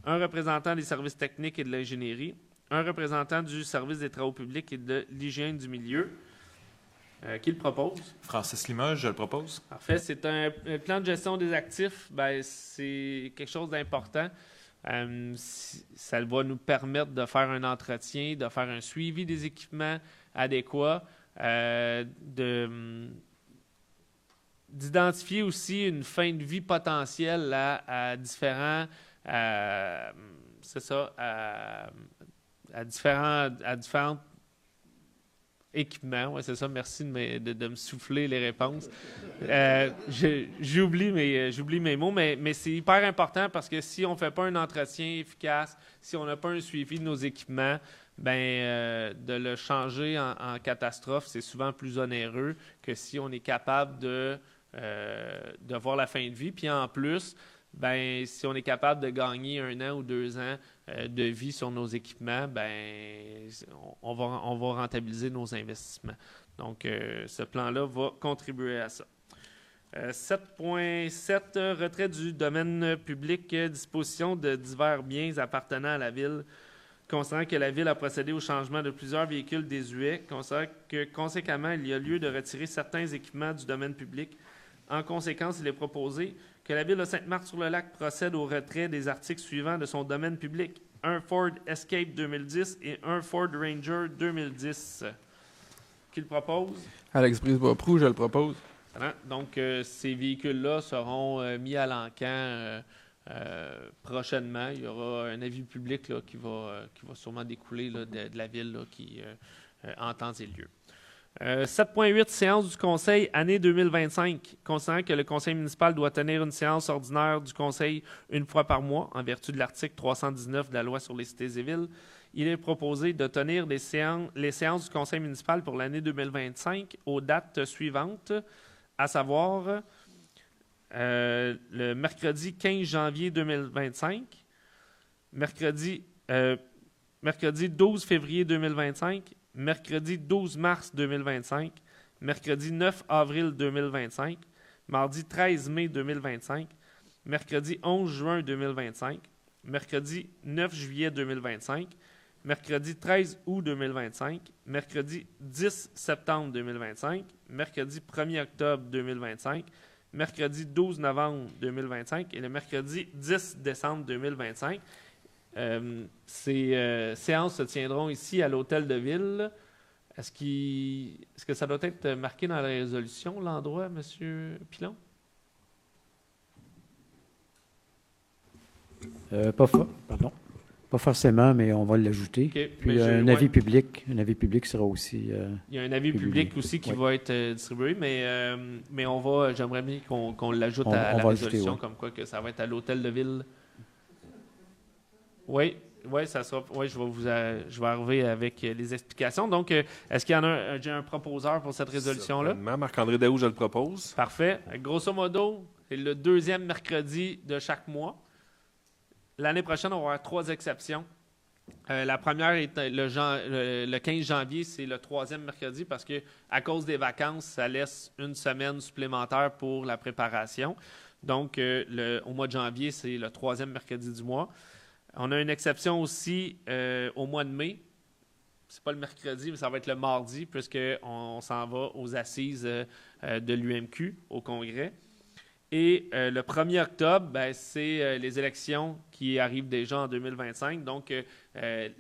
un représentant des services techniques et de l'ingénierie, un représentant du service des travaux publics et de l'hygiène du milieu. Qui le propose? Francis Limoges, je le propose. Parfait. C'est un plan de gestion des actifs. C'est quelque chose d'important. Ça va nous permettre de faire un entretien, de faire un suivi des équipements adéquats, d'identifier aussi une fin de vie potentielle à différentes Équipement, oui, c'est ça. Merci de me souffler les réponses. J'oublie mes mots, mais c'est hyper important parce que si on ne fait pas un entretien efficace, si on n'a pas un suivi de nos équipements, de le changer en catastrophe, c'est souvent plus onéreux que si on est capable de voir la fin de vie. Puis en plus, si on est capable de gagner 1 an ou 2 ans de vie sur nos équipements, on va rentabiliser nos investissements. Donc, ce plan-là va contribuer à ça. 7.7, retrait du domaine public, disposition de divers biens appartenant à la Ville. Considérant que la Ville a procédé au changement de plusieurs véhicules désuets, considérant que, conséquemment, il y a lieu de retirer certains équipements du domaine public. En conséquence, il est proposé que la Ville de Sainte-Marthe-sur-le-Lac procède au retrait des articles suivants de son domaine public. Un Ford Escape 2010 et un Ford Ranger 2010. Qui le propose? Alex Brisebois-Proux, je le propose. Donc, ces véhicules-là seront mis à l'encan prochainement. Il y aura un avis public là, qui va sûrement découler là, de la Ville là, qui en temps et lieu. 7.8, séance du Conseil, année 2025. Considérant que le Conseil municipal doit tenir une séance ordinaire du Conseil une fois par mois, en vertu de l'article 319 de la Loi sur les cités et villes, il est proposé de tenir les séances du Conseil municipal pour l'année 2025 aux dates suivantes, à savoir le mercredi 15 janvier 2025, mercredi 12 février 2025, mercredi 12 mars 2025, mercredi 9 avril 2025, mardi 13 mai 2025, mercredi 11 juin 2025, mercredi 9 juillet 2025, mercredi 13 août 2025, mercredi 10 septembre 2025, mercredi 1er octobre 2025, mercredi 12 novembre 2025 et le mercredi 10 décembre 2025. Ces séances se tiendront ici à l'Hôtel de Ville. Est-ce que ça doit être marqué dans la résolution, l'endroit, M. Pilon? Pas forcément, mais on va l'ajouter. Okay. Puis un avis public sera aussi. Il y a un avis public aussi qui va être distribué, mais j'aimerais bien qu'on l'ajoute à la résolution, comme quoi que ça va être à l'Hôtel de Ville. Oui, ça sera. Oui, je vais arriver avec les explications. Donc, est-ce qu'il y en a j'ai un proposeur pour cette résolution-là? Certainement. Marc-André Daou, je le propose. Parfait. Grosso modo, c'est le 2e mercredi de chaque mois. L'année prochaine, on va avoir 3 exceptions. La première est le 15 janvier, c'est le 3e mercredi parce que à cause des vacances, ça laisse une semaine supplémentaire pour la préparation. Donc, au mois de janvier, c'est le 3e mercredi du mois. On a une exception aussi au mois de mai. C'est pas le mercredi, mais ça va être le mardi, puisqu'on s'en va aux assises de l'UMQ, au Congrès. Et le 1er octobre, c'est les élections qui arrivent déjà en 2025. Donc,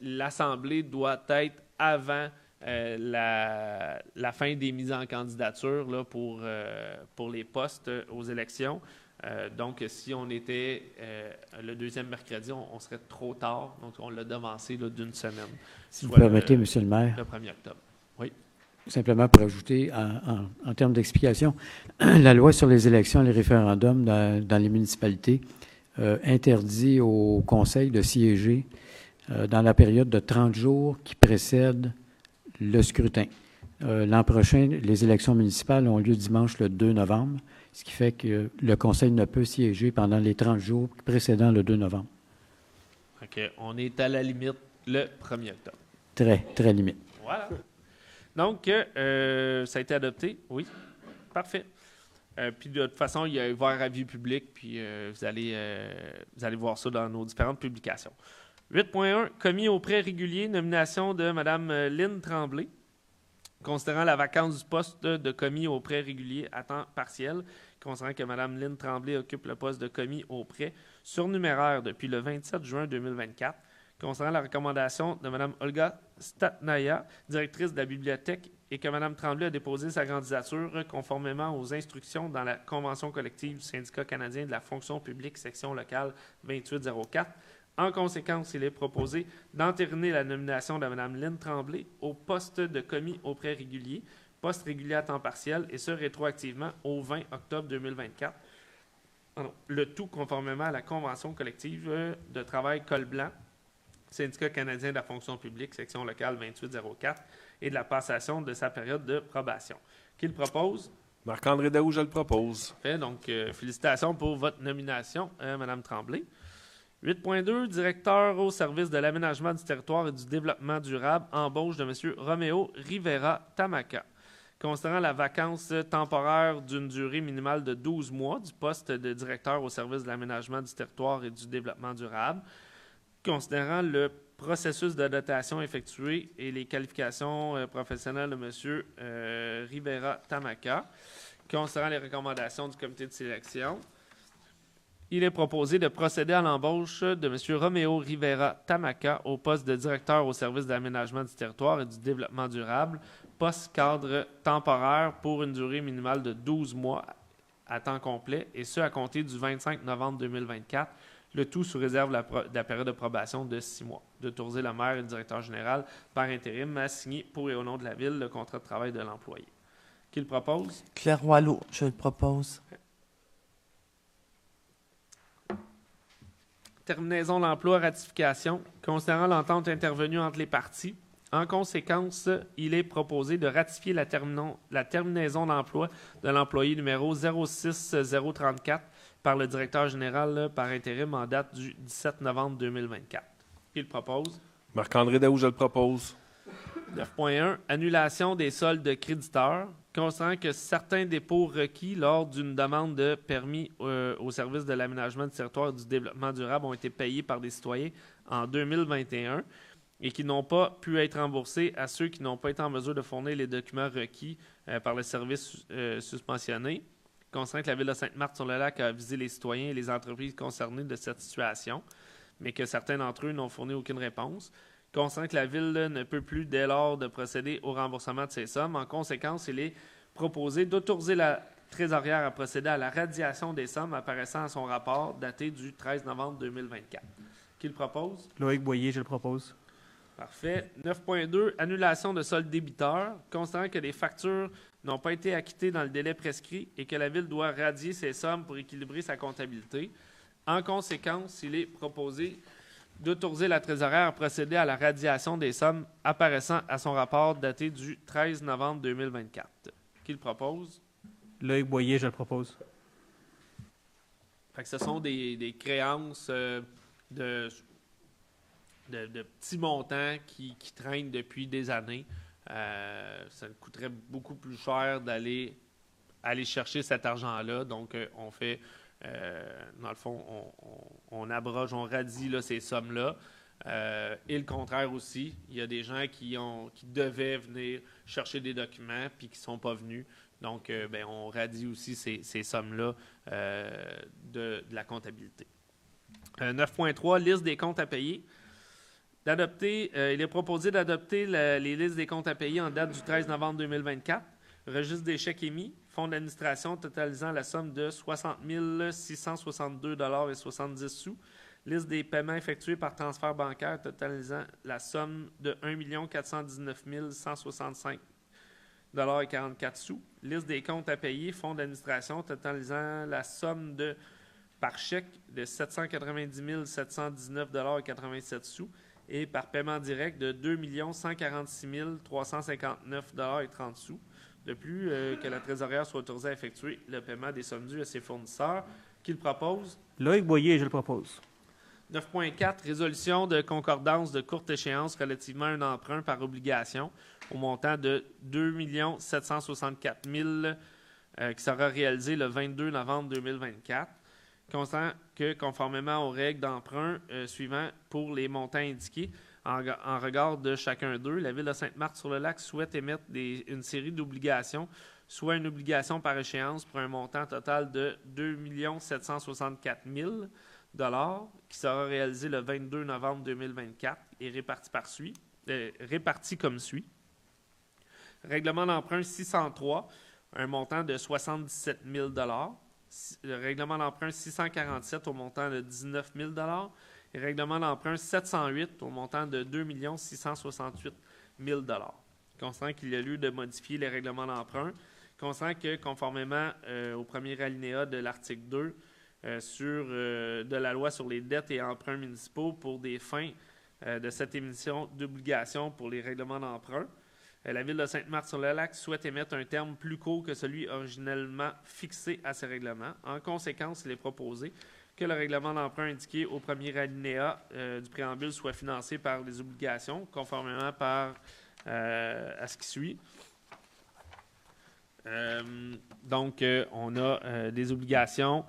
l'Assemblée doit être avant la fin des mises en candidature là, pour les postes aux élections. Donc, si on était le 2e mercredi, on serait trop tard. Donc, on l'a devancé là, d'une semaine. Si vous permettez, M. le maire. Le 1er octobre. Oui. Simplement pour ajouter, en termes d'explication, la loi sur les élections et les référendums dans les municipalités interdit au conseil de siéger dans la période de 30 jours qui précède le scrutin. L'an prochain, les élections municipales ont lieu dimanche le 2 novembre, ce qui fait que le conseil ne peut siéger pendant les 30 jours précédant le 2 novembre. OK. On est à la limite le 1er octobre. Très, très limite. Voilà. Donc, ça a été adopté. Oui. Parfait. Puis, de toute façon, il y a un ouvert avis public, puis vous allez voir ça dans nos différentes publications. 8.1, commis aux prêts réguliers, nomination de Mme Lynne Tremblay. Considérant la vacance du poste de commis aux prêts réguliers à temps partiel, considérant que Mme Lynne Tremblay occupe le poste de commis aux prêts surnuméraire depuis le 27 juin 2024, concernant la recommandation de Mme Olga Statnaya, directrice de la bibliothèque, et que Mme Tremblay a déposé sa candidature conformément aux instructions dans la convention collective du syndicat canadien de la fonction publique, section locale 2804, En conséquence, il est proposé d'entériner la nomination de Mme Lynne Tremblay au poste de commis aux prêts réguliers, poste régulier à temps partiel, et ce rétroactivement au 20 octobre 2024. Le tout conformément à la convention collective de travail Col Blanc, syndicat canadien de la fonction publique, section locale 2804, et de la passation de sa période de probation. Qui le propose? Marc-André Daou, je le propose. Fait, donc, félicitations pour votre nomination, Mme Tremblay. 8.2, directeur au service de l'aménagement du territoire et du développement durable, embauche de M. Roméo Rivera Tamaka. Considérant la vacance temporaire d'une durée minimale de 12 mois du poste de directeur au service de l'aménagement du territoire et du développement durable, considérant le processus de dotation effectué et les qualifications professionnelles de M. Rivera Tamaka, considérant les recommandations du comité de sélection, il est proposé de procéder à l'embauche de M. Roméo Rivera Tamaka au poste de directeur au service de l'aménagement du territoire et du développement durable, poste cadre temporaire pour une durée minimale de 12 mois à temps complet, et ce à compter du 25 novembre 2024, le tout sous réserve de la période de probation de 6 mois. D'autoriser le maire et le directeur général par intérim à signer pour et au nom de la Ville le contrat de travail de l'employé. Qui le propose? Claire Roileau, je le propose. Terminaison de l'emploi, ratification. Considérant l'entente intervenue entre les parties, en conséquence, il est proposé de ratifier la terminaison d'emploi de l'employé numéro 06034 par le directeur général par intérim en date du 17 novembre 2024. Qui le propose? Marc-André Daou, je le propose. 9.1. Annulation des soldes créditeurs. Considérant que certains dépôts requis lors d'une demande de permis au service de l'aménagement du territoire et du développement durable ont été payés par des citoyens en 2021 et qui n'ont pas pu être remboursés à ceux qui n'ont pas été en mesure de fournir les documents requis par le service suspensionné. Considérant que la Ville de Sainte-Marthe-sur-le-Lac a avisé les citoyens et les entreprises concernées de cette situation, mais que certains d'entre eux n'ont fourni aucune réponse. Considérant que la Ville ne peut plus dès lors de procéder au remboursement de ces sommes, en conséquence, il est proposé d'autoriser la trésorière à procéder à la radiation des sommes apparaissant à son rapport daté du 13 novembre 2024. Qui le propose? Loïc Boyer, je le propose. Parfait. 9.2, annulation de solde débiteur. Considérant que les factures n'ont pas été acquittées dans le délai prescrit et que la Ville doit radier ces sommes pour équilibrer sa comptabilité. En conséquence, il est proposé d'autoriser la trésorière à procéder à la radiation des sommes apparaissant à son rapport daté du 13 novembre 2024. Qui le propose? Loïc Boyer, je le propose. Fait que ce sont des créances de petits montants qui traînent depuis des années. Ça coûterait beaucoup plus cher d'aller chercher cet argent-là. Donc, on fait... dans le fond, on abroge, on radie là, ces sommes-là. Et le contraire aussi, il y a des gens qui devaient venir chercher des documents puis qui ne sont pas venus. Donc, on radie aussi ces sommes-là de la comptabilité. 9.3, liste des comptes à payer. Il est proposé d'adopter les listes des comptes à payer en date du 13 novembre 2024. Registre des chèques émis, fonds d'administration totalisant la somme de 60 662,70 $. Liste des paiements effectués par transfert bancaire totalisant la somme de 1 419 165,44 $. Liste des comptes à payer, fonds d'administration totalisant la somme par chèque de 790 719,87 $. Et par paiement direct de 2 146 359,30 $. De plus, que la trésorière soit autorisée à effectuer le paiement des sommes dues à ses fournisseurs. Qui le propose? Loïc Boyer, je le propose. 9.4, résolution de concordance de courte échéance relativement à un emprunt par obligation au montant de 2 764 000 qui sera réalisé le 22 novembre 2024. Constatant que, conformément aux règles d'emprunt suivantes pour les montants indiqués, en regard de chacun d'eux, la Ville de Sainte-Marthe-sur-le-Lac souhaite émettre une série d'obligations, soit une obligation par échéance pour un montant total de 2 764 000 $ qui sera réalisé le 22 novembre 2024 et réparti comme suit. Règlement d'emprunt 603, un montant de 77 000 $. Le règlement d'emprunt 647 au montant de 19 000 $ et règlement d'emprunt 708 au montant de 2 668 000 $. Constatant qu'il y a lieu de modifier les règlements d'emprunt, constatant que, conformément au premier alinéa de l'article 2 de la loi sur les dettes et emprunts municipaux pour des fins de cette émission d'obligations pour les règlements d'emprunt, la Ville de Sainte-Marthe-sur-le-Lac souhaite émettre un terme plus court que celui originellement fixé à ces règlements. En conséquence, il est proposé que le règlement d'emprunt indiqué au premier alinéa du préambule soit financé par les obligations, conformément à ce qui suit. Donc, on a des obligations,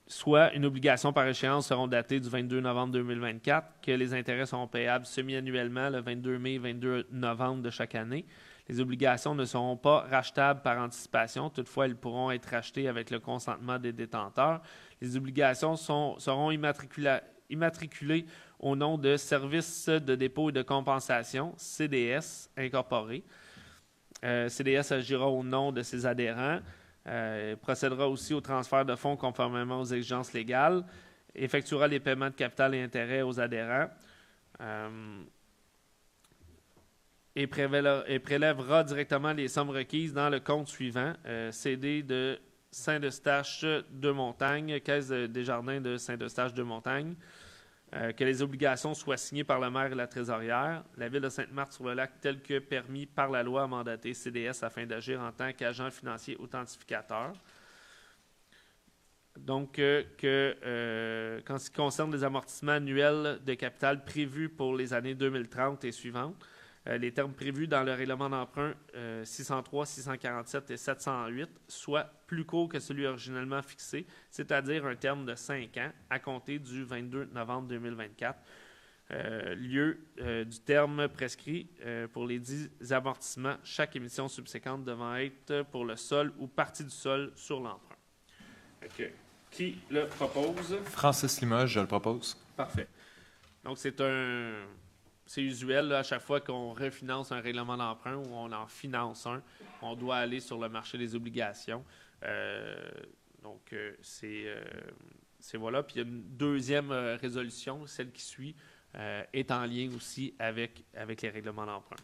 soit une obligation par échéance seront datées du 22 novembre 2024, que les intérêts sont payables semi-annuellement le 22 mai et 22 novembre de chaque année. Les obligations ne seront pas rachetables par anticipation, toutefois elles pourront être rachetées avec le consentement des détenteurs. Les obligations seront immatriculées au nom de Services de dépôt et de compensation, CDS, incorporé. CDS agira au nom de ses adhérents. Procédera aussi au transfert de fonds conformément aux exigences légales, effectuera les paiements de capital et intérêts aux adhérents et prélèvera directement les sommes requises dans le compte suivant, CD de Saint-Eustache de Montagne, Caisse des Jardins de Saint-Eustache de Montagne, que les obligations soient signées par le maire et la trésorière, la Ville de Sainte-Marthe-sur-le-Lac tel que permis par la loi a mandaté CDS afin d'agir en tant qu'agent financier authentificateur. Donc, quand ce qui concerne les amortissements annuels de capital prévus pour les années 2030 et suivantes, les termes prévus dans le règlement d'emprunt 603, 647 et 708 soient plus courts que celui originellement fixé, c'est-à-dire un terme de 5 ans à compter du 22 novembre 2024, lieu du terme prescrit pour les 10 amortissements, chaque émission subséquente devant être pour le sol ou partie du sol sur l'emprunt. Okay. Qui le propose? Francis Limoges, je le propose. Parfait. Donc, c'est usuel, là, à chaque fois qu'on refinance un règlement d'emprunt ou on en finance un, on doit aller sur le marché des obligations. C'est voilà. Puis il y a une deuxième résolution, celle qui suit, est en lien aussi avec les règlements d'emprunt.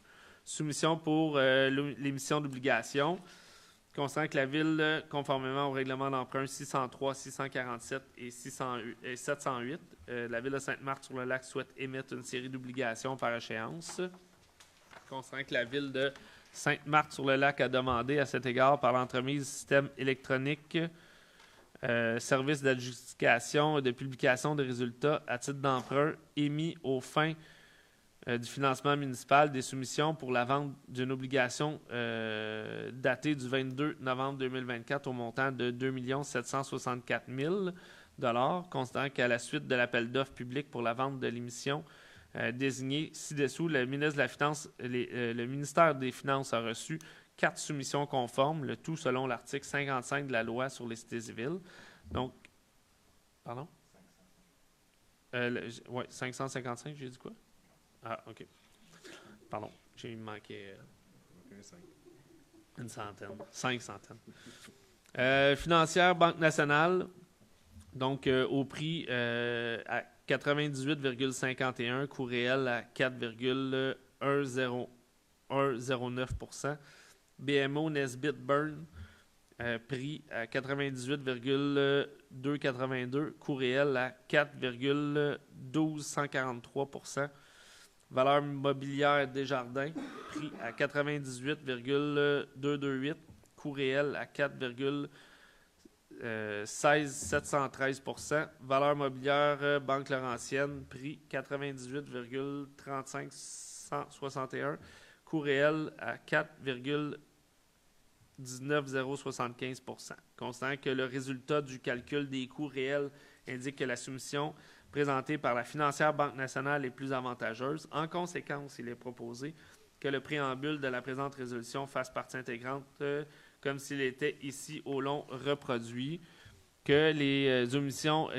Soumission pour l'émission d'obligations. Constatant que la Ville, conformément au règlement d'emprunt 603, 647 et 708, la Ville de Sainte-Marthe-sur-le-Lac souhaite émettre une série d'obligations par échéance. Constatant que la Ville de Sainte-Marthe-sur-le-Lac a demandé à cet égard par l'entremise du système électronique service d'adjudication et de publication des résultats à titre d'emprunt émis aux fins du financement municipal des soumissions pour la vente d'une obligation datée du 22 novembre 2024 au montant de 2 764 000 $, constatant qu'à la suite de l'appel d'offres public pour la vente de l'émission désignée ci-dessous, le ministère des Finances a reçu 4 soumissions conformes, le tout selon l'article 55 de la loi sur les cités civiles. Donc, pardon? Oui, 555, j'ai dit quoi? Ah, OK. Pardon, il me manquait une centaine, 5 centaines. Financière Banque nationale, donc au prix à 98,51, coût réel à 4,109 %. BMO Nesbitt Burn, prix à 98,282, coût réel à 4,1243 %. Valeur immobilière Desjardins, prix à 98,228, coût réel à 4,16713 %. Valeur mobilière Banque Laurentienne, prix 98,3561, coût réel à 4,19075 %. Constatant que le résultat du calcul des coûts réels indique que la soumission présentée par la financière Banque nationale est plus avantageuse. En conséquence, il est proposé que le préambule de la présente résolution fasse partie intégrante comme s'il était ici au long reproduit, que l'émission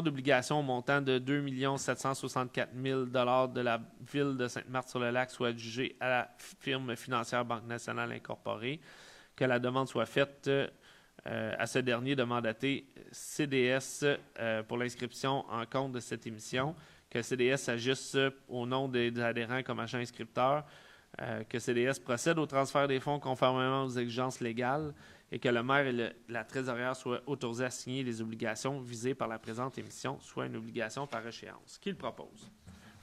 d'obligations au montant de 2 764 000 $ de la Ville de Sainte-Marthe-sur-le-Lac soit adjugée à la firme financière Banque nationale incorporée, que la demande soit faite à ce dernier de mandater CDS pour l'inscription en compte de cette émission, que CDS s'ajuste au nom des adhérents comme agent inscripteur, que CDS procède au transfert des fonds conformément aux exigences légales et que le maire et la trésorière soient autorisés à signer les obligations visées par la présente émission, soit une obligation par échéance. Qui le propose?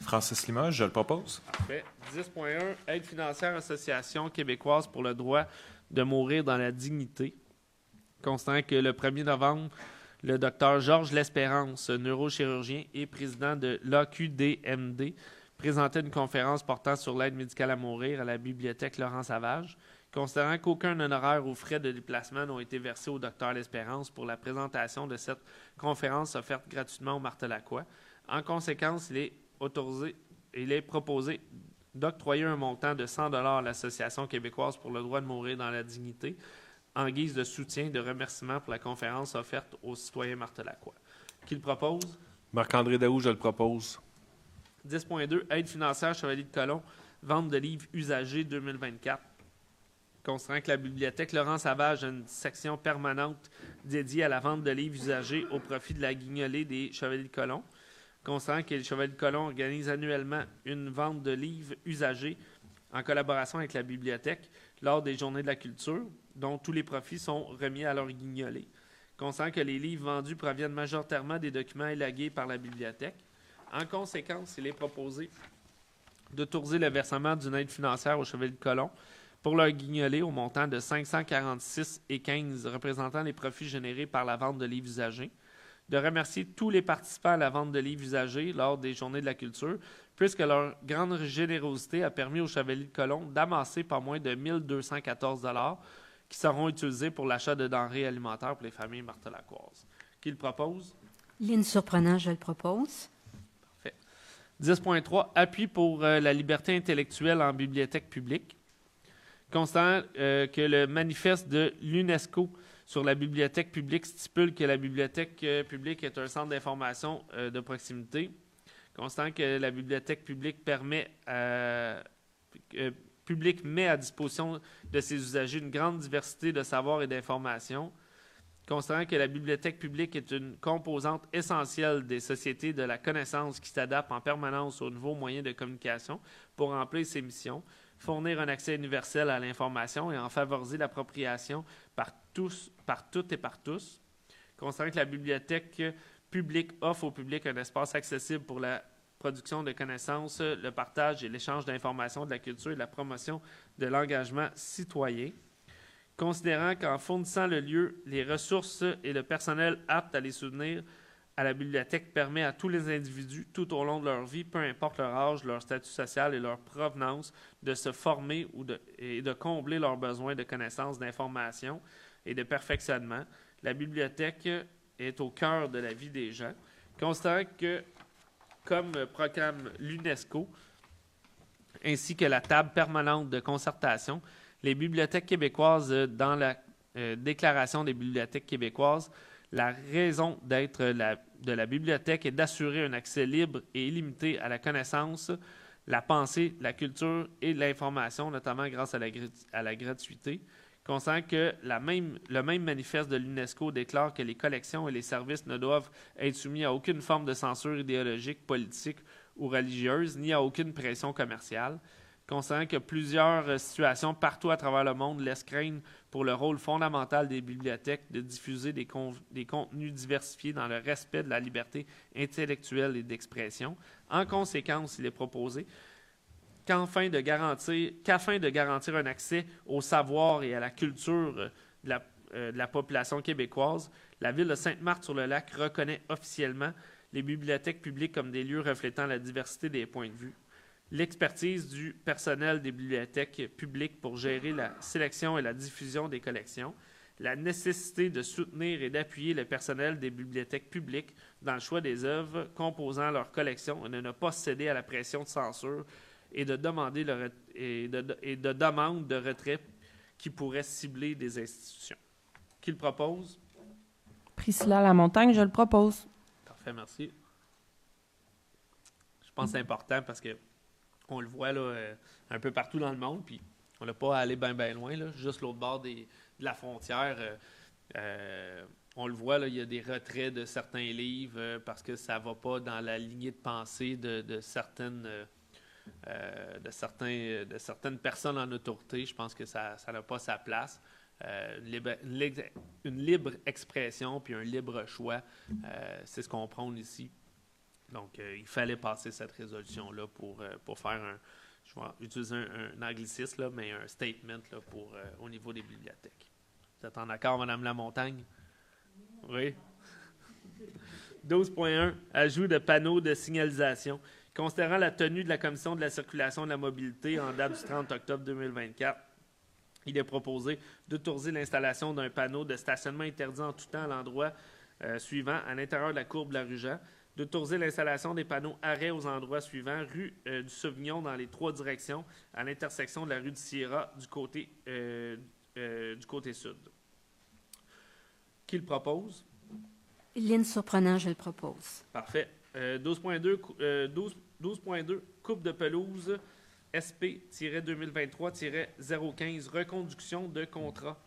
Francis Limoges, je le propose. Parfait. 10.1, aide financière Association québécoise pour le droit de mourir dans la dignité. Constatant que le 1er novembre, le docteur Georges L'Espérance, neurochirurgien et président de l'AQDMD, présentait une conférence portant sur l'aide médicale à mourir à la bibliothèque Laurent-Savage. Considérant qu'aucun honoraire ou frais de déplacement n'ont été versés au docteur L'Espérance pour la présentation de cette conférence offerte gratuitement au Martelacqua, en conséquence, il est proposé d'octroyer un montant de 100 $ à l'Association québécoise pour le droit de mourir dans la dignité en guise de soutien et de remerciement pour la conférence offerte aux citoyens Martelacqua. Qui le propose? Marc-André Daou, je le propose. 10.2, aide financière Chevalier de Colomb, vente de livres usagés 2024. Considérant que la bibliothèque Laurent-Savage a une section permanente dédiée à la vente de livres usagés au profit de la guignolée des Chevaliers de Colomb. Considérant que les Chevaliers de Colomb organisent annuellement une vente de livres usagés en collaboration avec la bibliothèque lors des Journées de la culture, dont tous les profits sont remis à leur guignolée. Considérant que les livres vendus proviennent majoritairement des documents élagués par la bibliothèque. En conséquence, il est proposé d'autoriser le versement d'une aide financière aux Chevaliers de Colomb pour leur guignolée au montant de 546,15 représentant les profits générés par la vente de livres usagés, de remercier tous les participants à la vente de livres usagés lors des Journées de la culture, puisque leur grande générosité a permis aux Chevaliers de Colomb d'amasser pas moins de 1 214 $ qui seront utilisés pour l'achat de denrées alimentaires pour les familles martelacquoises. Qui le propose? Lynne Surprenant, je le propose. 10.3, appui pour la liberté intellectuelle en bibliothèque publique. Constatant que le manifeste de l'UNESCO sur la bibliothèque publique stipule que la bibliothèque publique est un centre d'information de proximité. Constatant que la bibliothèque publique met à disposition de ses usagers une grande diversité de savoirs et d'informations. Considérant que la bibliothèque publique est une composante essentielle des sociétés de la connaissance qui s'adaptent en permanence aux nouveaux moyens de communication pour remplir ses missions, fournir un accès universel à l'information et en favoriser l'appropriation par toutes et par tous. Considérant que la bibliothèque publique offre au public un espace accessible pour la production de connaissances, le partage et l'échange d'informations, de la culture et de la promotion de l'engagement citoyen. Considérant qu'en fournissant le lieu, les ressources et le personnel aptes à les soutenir à la bibliothèque permet à tous les individus, tout au long de leur vie, peu importe leur âge, leur statut social et leur provenance, de se former et de combler leurs besoins de connaissances, d'information et de perfectionnement. La bibliothèque est au cœur de la vie des gens. Considérant que, comme proclame l'UNESCO, ainsi que la table permanente de concertation, les bibliothèques québécoises, dans la Déclaration des bibliothèques québécoises, la raison d'être de la bibliothèque est d'assurer un accès libre et illimité à la connaissance, la pensée, la culture et l'information, notamment grâce à la gratuité. Considérant que le même manifeste de l'UNESCO déclare que les collections et les services ne doivent être soumis à aucune forme de censure idéologique, politique ou religieuse, ni à aucune pression commerciale. Considérant que plusieurs situations partout à travers le monde laissent craindre pour le rôle fondamental des bibliothèques de diffuser des contenus diversifiés dans le respect de la liberté intellectuelle et d'expression. En conséquence, il est proposé qu'afin de garantir un accès au savoir et à la culture de la population québécoise, la Ville de Sainte-Marthe-sur-le-Lac reconnaît officiellement les bibliothèques publiques comme des lieux reflétant la diversité des points de vue. L'expertise du personnel des bibliothèques publiques pour gérer la sélection et la diffusion des collections, la nécessité de soutenir et d'appuyer le personnel des bibliothèques publiques dans le choix des œuvres composant leur collection et de ne pas céder à la pression de censure et de demander de demandes de retrait qui pourraient cibler des institutions. Qui le propose? Priscilla Lamontagne, je le propose. Parfait, merci. Je pense que c'est important parce que on le voit là, un peu partout dans le monde, puis on n'a pas à aller bien loin, là, juste l'autre bord de la frontière. On le voit, là, il y a des retraits de certains livres parce que ça ne va pas dans la lignée de pensée de certaines personnes en autorité. Je pense que ça n'a pas sa place. Une libre expression puis un libre choix, c'est ce qu'on prône ici. Donc, il fallait passer cette résolution-là pour faire je vais utiliser un anglicisme, là, mais un statement là, au niveau des bibliothèques. Vous êtes en accord, Mme Lamontagne? Oui. 12.1, ajout de panneaux de signalisation. Considérant la tenue de la Commission de la circulation et de la mobilité en date du 30 octobre 2024, il est proposé d'autoriser l'installation d'un panneau de stationnement interdit en tout temps à l'endroit suivant, à l'intérieur de la courbe de la rue Jean, d'autoriser l'installation des panneaux arrêt aux endroits suivants, rue du Sauvignon dans les 3 directions, à l'intersection de la rue du Sierra du côté sud. Qui le propose? Lynne Surprenant, je le propose. Parfait. 12.2, coupe de pelouse SP-2023-015, reconduction de contrat.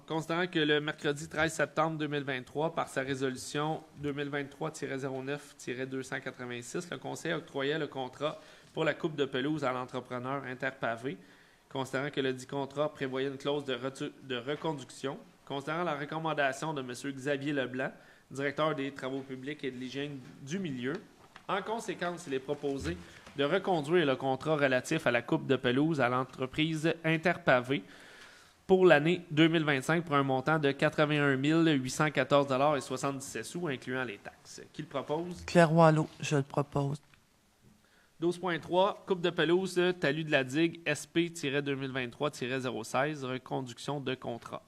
Considérant que le mercredi 13 septembre 2023, par sa résolution 2023-09-286, le Conseil octroyait le contrat pour la coupe de pelouse à l'entrepreneur Interpavé, considérant que le dit contrat prévoyait une clause de reconduction, considérant la recommandation de M. Xavier Leblanc, directeur des Travaux publics et de l'hygiène du milieu. En conséquence, il est proposé de reconduire le contrat relatif à la coupe de pelouse à l'entreprise Interpavé pour l'année 2025 pour un montant de 81 814,77 $, incluant les taxes. Qui le propose? Claire Wallot, je le propose. 12.3, coupe de pelouse, talus de la digue, SP-2023-016, reconduction de contrat.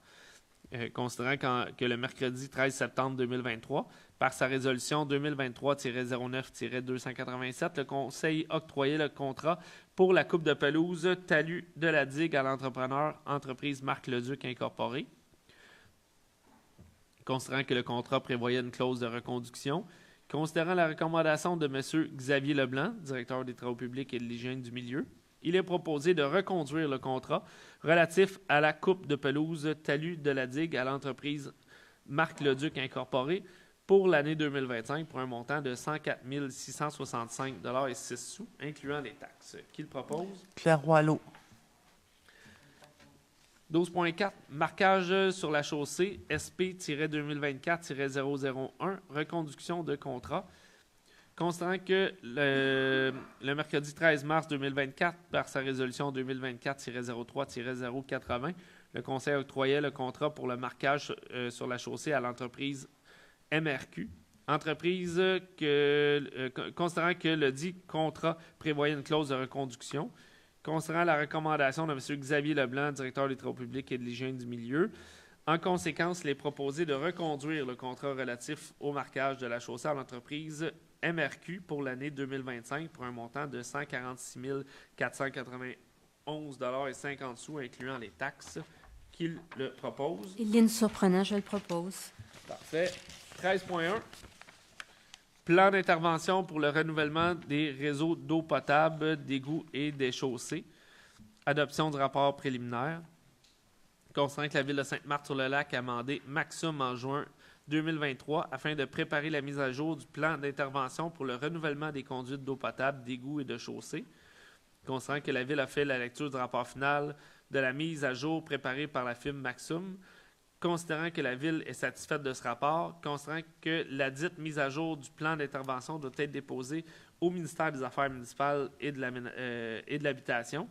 Considérant que le mercredi 13 septembre 2023, par sa résolution 2023-09-287, le Conseil octroyait le contrat pour la coupe de pelouse talus de la digue à l'entrepreneur entreprise Marc Leduc Incorporée. Considérant que le contrat prévoyait une clause de reconduction, considérant la recommandation de M. Xavier Leblanc, directeur des Travaux publics et de l'hygiène du milieu, il est proposé de reconduire le contrat relatif à la coupe de pelouse talus de la digue à l'entreprise Marc Leduc Incorporée pour l'année 2025 pour un montant de 104 665,06 $, incluant les taxes. Qui le propose? Claire Wallot. 12.4, marquage sur la chaussée SP-2024-001, reconduction de contrat. Considérant que le mercredi 13 mars 2024, par sa résolution 2024-03-080, le Conseil octroyait le contrat pour le marquage sur la chaussée à l'entreprise MRQ. Entreprise considérant que le dit contrat prévoyait une clause de reconduction, considérant la recommandation de M. Xavier Leblanc, directeur des Travaux publics et de l'hygiène du milieu, en conséquence, il est proposé de reconduire le contrat relatif au marquage de la chaussée à l'entreprise MRQ pour l'année 2025 pour un montant de 146 491,50 $, incluant les taxes. Qui le propose? Lynne Surprenant, je le propose. Parfait. 13.1. Plan d'intervention pour le renouvellement des réseaux d'eau potable, d'égouts et des chaussées. Adoption du rapport préliminaire. Considérant que la Ville de Sainte-Marthe-sur-le-Lac a amendé Maxum en juin 2023 afin de préparer la mise à jour du plan d'intervention pour le renouvellement des conduites d'eau potable, d'égouts et de chaussées. Considérant que la Ville a fait la lecture du rapport final de la mise à jour préparée par la firme Maxum, considérant que la Ville est satisfaite de ce rapport, considérant que la dite mise à jour du plan d'intervention doit être déposée au ministère des Affaires municipales et de l'Habitation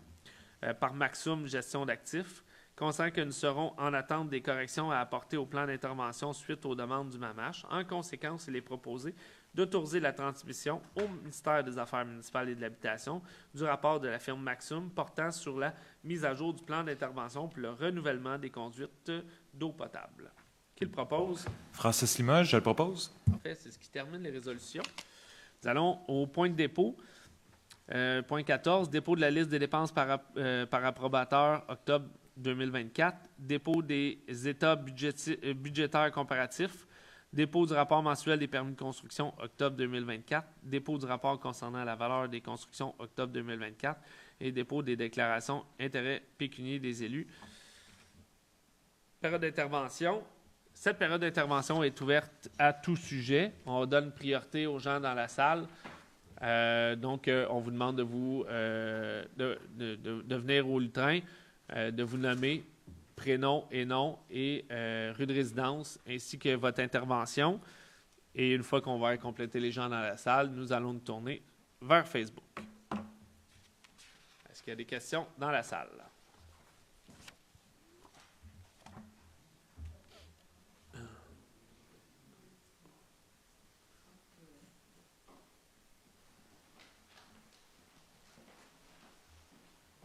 par Maxum Gestion d'actifs, considérant que nous serons en attente des corrections à apporter au plan d'intervention suite aux demandes du MAMACH. En conséquence, il est proposé d'autoriser la transmission au ministère des Affaires municipales et de l'Habitation du rapport de la firme Maxum portant sur la mise à jour du plan d'intervention pour le renouvellement des conduites d'eau potable. Qui le propose? Francis Limoges, je le propose. Parfait, c'est ce qui termine les résolutions. Nous allons au point de dépôt. Point 14, dépôt de la liste des dépenses par approbateur octobre 2024, dépôt des états budgétaires comparatifs, dépôt du rapport mensuel des permis de construction octobre 2024, dépôt du rapport concernant la valeur des constructions octobre 2024 et dépôt des déclarations intérêts pécuniaires des élus. période d'intervention. Cette période d'intervention est ouverte à tout sujet. On donne priorité aux gens dans la salle. Donc, on vous demande de venir au lutrin, de vous nommer prénom et nom et rue de résidence, ainsi que votre intervention. Et une fois qu'on va compléter les gens dans la salle, nous allons nous tourner vers Facebook. Est-ce qu'il y a des questions dans la salle?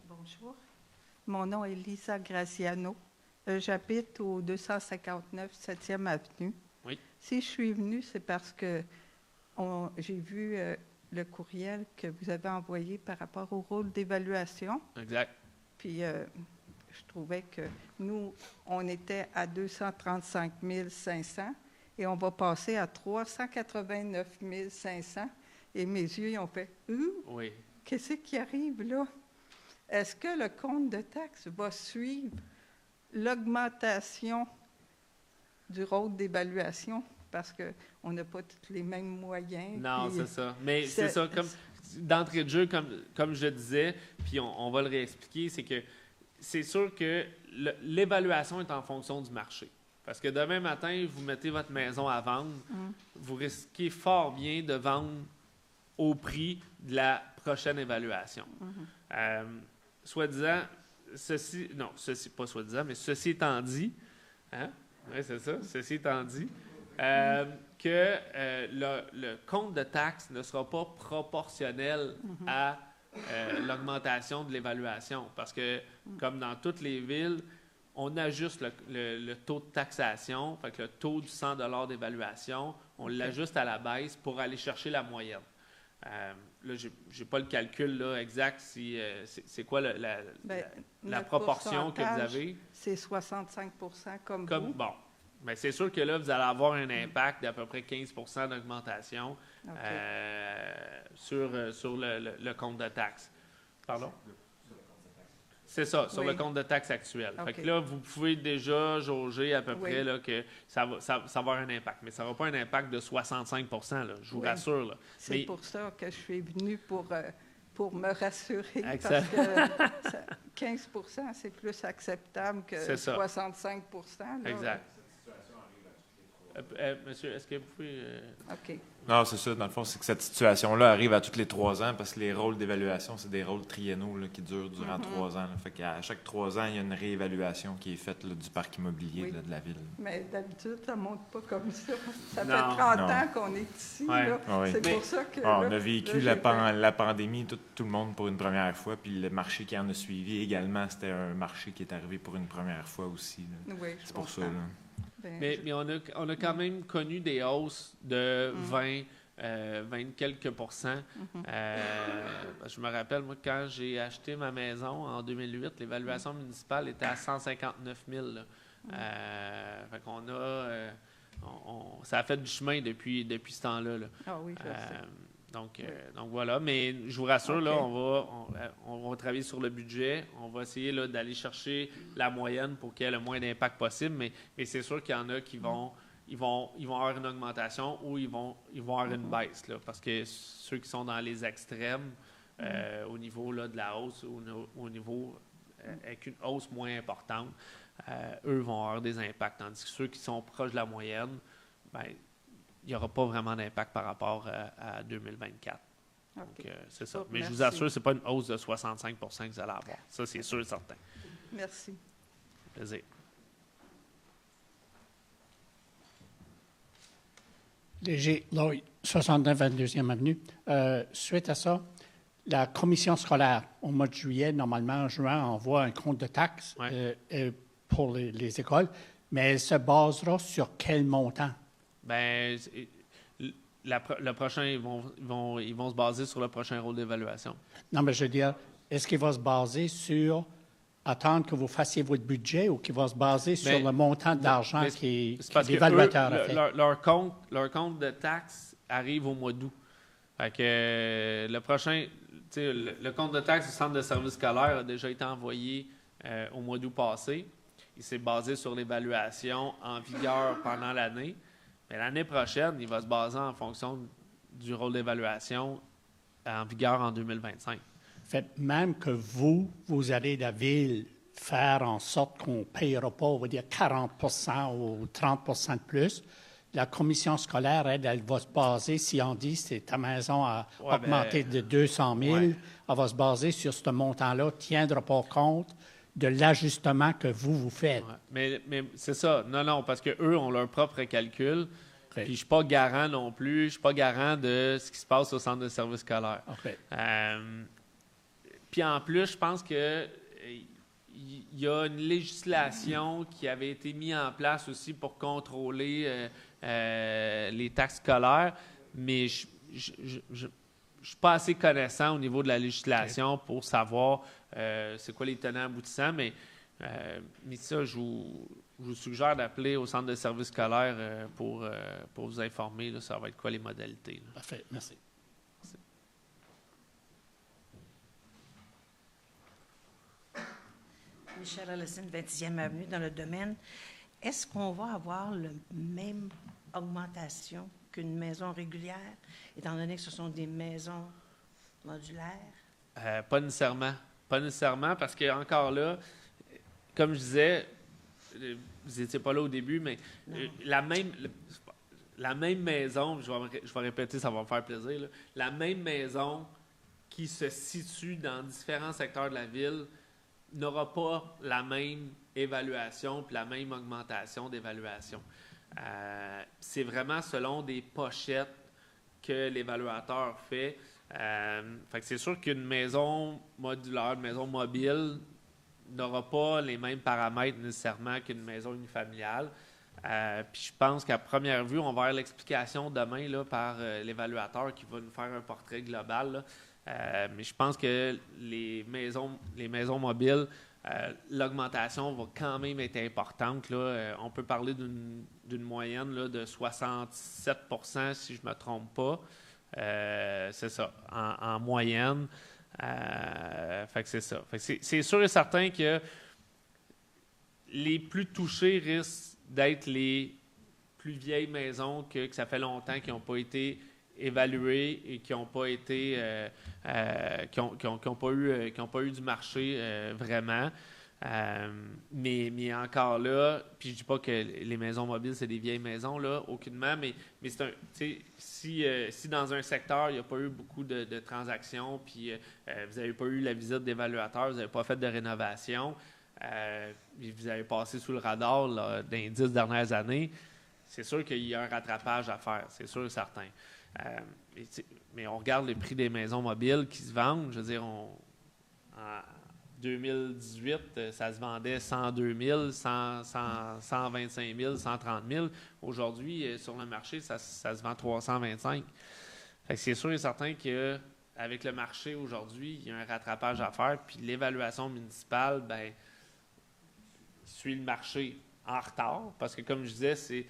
Bonjour. Mon nom est Lisa Graziano. J'habite au 259 7e Avenue. Oui. Si je suis venue, c'est parce que j'ai vu le courriel que vous avez envoyé par rapport au rôle d'évaluation. Exact. Puis, je trouvais que nous, on était à 235 500 et on va passer à 389 500. Et mes yeux, ils ont fait « Oui. Qu'est-ce qui arrive là? » Est-ce que le compte de taxes va suivre l'augmentation du rôle d'évaluation? Parce qu'on n'a pas tous les mêmes moyens. Non, puis c'est ça. Mais c'est ça, comme d'entrée de jeu, comme je disais, puis on va le réexpliquer, c'est que c'est sûr que l'évaluation est en fonction du marché. Parce que demain matin, vous mettez votre maison à vendre, vous risquez fort bien de vendre au prix de la prochaine évaluation. Soi-disant, ceci étant dit, hein? Oui, c'est ça, ceci étant dit, que le compte de taxes ne sera pas proportionnel à l'augmentation de l'évaluation. Parce que, comme dans toutes les villes, on ajuste le taux de taxation, fait que le taux du 100 $ d'évaluation, on l'ajuste à la baisse pour aller chercher la moyenne. Là, je n'ai pas le calcul là, exact, c'est quoi la proportion que vous avez. C'est 65 % comme vous. Bon, mais c'est sûr que là, vous allez avoir un impact d'à peu près 15 % d'augmentation sur le compte de taxes. Pardon? C'est ça, sur le compte de taxes actuel. Fait que là, vous pouvez déjà jauger à peu près là, que ça va avoir un impact. Mais ça ne va pas un impact de 65 % là, je vous rassure. Là. C'est pour ça que je suis venue pour me rassurer. Exact. Parce que 15 % c'est plus acceptable que 65 % là. Exact. Monsieur, est-ce que vous pouvez... OK. Non, c'est ça. Dans le fond, c'est que cette situation-là arrive à tous les 3 ans parce que les rôles d'évaluation, c'est des rôles triennaux là, qui durent durant 3 ans. Là. Fait qu'à chaque 3 ans, il y a une réévaluation qui est faite là, du parc immobilier de la ville. Mais d'habitude, ça ne monte pas comme ça. Ça fait 30 ans qu'on est ici. Là. C'est pour ça que... on a vécu la pandémie, tout le monde pour une première fois. Puis le marché qui en a suivi également, c'était un marché qui est arrivé pour une première fois aussi. Là. Oui, c'est pour ça. Là. Mais on a quand même connu des hausses de 20 quelques %. Je me rappelle, moi, quand j'ai acheté ma maison en 2008, l'évaluation municipale était à 159 000. Fait qu'on a... ça a fait du chemin depuis ce temps-là. Là. Ah oui, je sais. Donc voilà, mais je vous rassure, là, on va travailler sur le budget. On va essayer là, d'aller chercher la moyenne pour qu'il y ait le moins d'impact possible, mais c'est sûr qu'il y en a qui vont avoir une augmentation ou ils vont avoir une baisse, là, parce que ceux qui sont dans les extrêmes, au niveau là, de la hausse, au niveau avec une hausse moins importante, eux vont avoir des impacts, tandis que ceux qui sont proches de la moyenne, bien, il n'y aura pas vraiment d'impact par rapport à 2024. Donc, c'est ça. Mais je vous assure, ce n'est pas une hausse de 65 % que vous allez avoir. Ça, c'est sûr et certain. Merci. Plaisir. DG Lloyd, 69 22e Avenue. Suite à ça, la commission scolaire, au mois de juillet, normalement, en juin, envoie un compte de taxes pour les écoles, mais elle se basera sur quel montant? Bien, le prochain, ils vont se baser sur le prochain rôle d'évaluation. Non, mais je veux dire, est-ce qu'il va se baser sur attendre que vous fassiez votre budget ou qu'il va se baser sur le montant d'argent que l'évaluateur a fait? Leur compte de taxes arrive au mois d'août. Fait que le prochain, le compte de taxes du centre de services scolaires a déjà été envoyé au mois d'août passé. il s'est basé sur l'évaluation en vigueur pendant l'année. Mais l'année prochaine, il va se baser en fonction du rôle d'évaluation en vigueur en 2025. Fait, même que vous allez, la Ville, faire en sorte qu'on ne payera pas, on va dire 40 ou 30 de plus, la commission scolaire, elle va se baser, si on dit que ta maison a augmenté de 200 000, elle va se baser sur ce montant-là, ne tiendra pas compte de l'ajustement que vous faites. Ouais. Mais c'est ça. Non, parce qu'eux ont leur propre calcul. Puis je ne suis pas garant non plus. Je ne suis pas garant de ce qui se passe au centre de services scolaires. Puis en plus, je pense que il y a une législation qui avait été mise en place aussi pour contrôler les taxes scolaires, mais je ne suis pas assez connaissant au niveau de la législation pour savoir c'est quoi les tenants aboutissants, mais ça, je vous suggère d'appeler au centre de services scolaires pour vous informer, là, ça va être quoi les modalités. Là. Parfait, merci. Michel Allison, 20e Avenue, dans le domaine. Est-ce qu'on va avoir la même augmentation qu'une maison régulière, étant donné que ce sont des maisons modulaires? Pas nécessairement. Pas nécessairement, parce que encore là, comme je disais, vous n'étiez pas là au début, mais la même maison, je vais répéter, ça va me faire plaisir, là, la même maison qui se situe dans différents secteurs de la ville n'aura pas la même évaluation puis la même augmentation d'évaluation. C'est vraiment selon des pochettes que l'évaluateur fait. Fait que c'est sûr qu'une maison modulaire, une maison mobile n'aura pas les mêmes paramètres nécessairement qu'une maison unifamiliale. Puis je pense qu'à première vue, on va avoir l'explication demain là, par l'évaluateur qui va nous faire un portrait global, là. Mais je pense que les maisons mobiles, l'augmentation va quand même être importante. Là. On peut parler d'une moyenne là, de 67 % si je ne me trompe pas. C'est ça, en moyenne. Fait que c'est ça. Fait que c'est sûr et certain que les plus touchés risquent d'être les plus vieilles maisons que ça fait longtemps qui n'ont pas été évaluées et qui n'ont pas été qui ont pas eu du marché vraiment. Mais encore là, puis je dis pas que les maisons mobiles, c'est des vieilles maisons, là, aucunement, mais c'est si dans un secteur, il n'y a pas eu beaucoup de transactions, puis vous n'avez pas eu la visite d'évaluateur, vous n'avez pas fait de rénovation, vous avez passé sous le radar là, dans les 10 dernières années, c'est sûr qu'il y a un rattrapage à faire, c'est sûr et certain. Mais on regarde le prix des maisons mobiles qui se vendent. Je veux dire, en 2018, ça se vendait 102 000, 125 000, 130 000. Aujourd'hui, sur le marché, ça se vend 325 000. Fait que c'est sûr et certain qu'avec le marché aujourd'hui, il y a un rattrapage à faire. Puis l'évaluation municipale, ben, suit le marché en retard. Parce que, comme je disais, c'est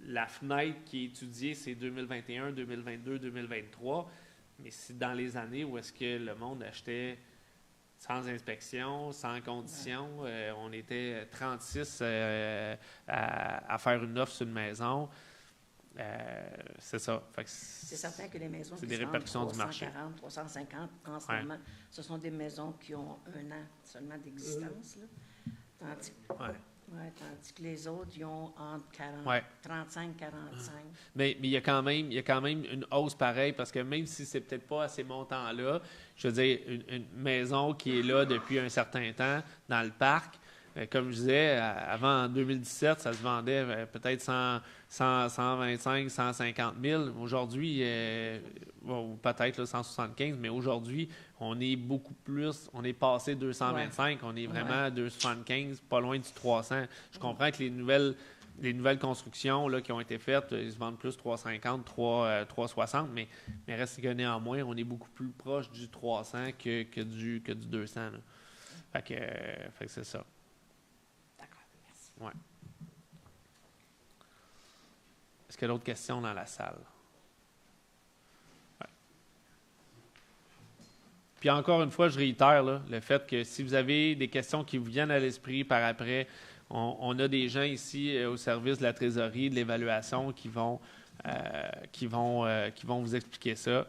la fenêtre qui est étudiée, c'est 2021, 2022, 2023, mais c'est dans les années où est-ce que le monde achetait sans inspection, sans condition. On était 36 à faire une offre sur une maison. C'est ça. C'est certain que les maisons c'est qui des répercussions du marché. 340, 350 en ce moment, ce sont des maisons qui ont 1 an seulement d'existence. Tandis que les autres, ils ont entre 35 45. Mais il y a quand même une hausse pareille, parce que même si c'est peut-être pas à ces montants-là, je veux dire, une maison qui est là depuis un certain temps dans le parc, comme je disais, avant en 2017, ça se vendait peut-être 125, 150 000. Aujourd'hui, peut-être là, 175, mais aujourd'hui, on est beaucoup plus, on est passé 225, on est vraiment à 275, pas loin du 300. Je comprends que les nouvelles constructions là, qui ont été faites, ils se vendent plus 350, 360, mais reste que néanmoins, on est beaucoup plus proche du 300 que du 200. Là. Fait que c'est ça. D'accord, merci. Ouais. Est-ce qu'il y a d'autres questions dans la salle? Ouais. Puis encore une fois, je réitère là, le fait que si vous avez des questions qui vous viennent à l'esprit par après, on a des gens ici au service de la trésorerie, de l'évaluation qui vont vous expliquer ça.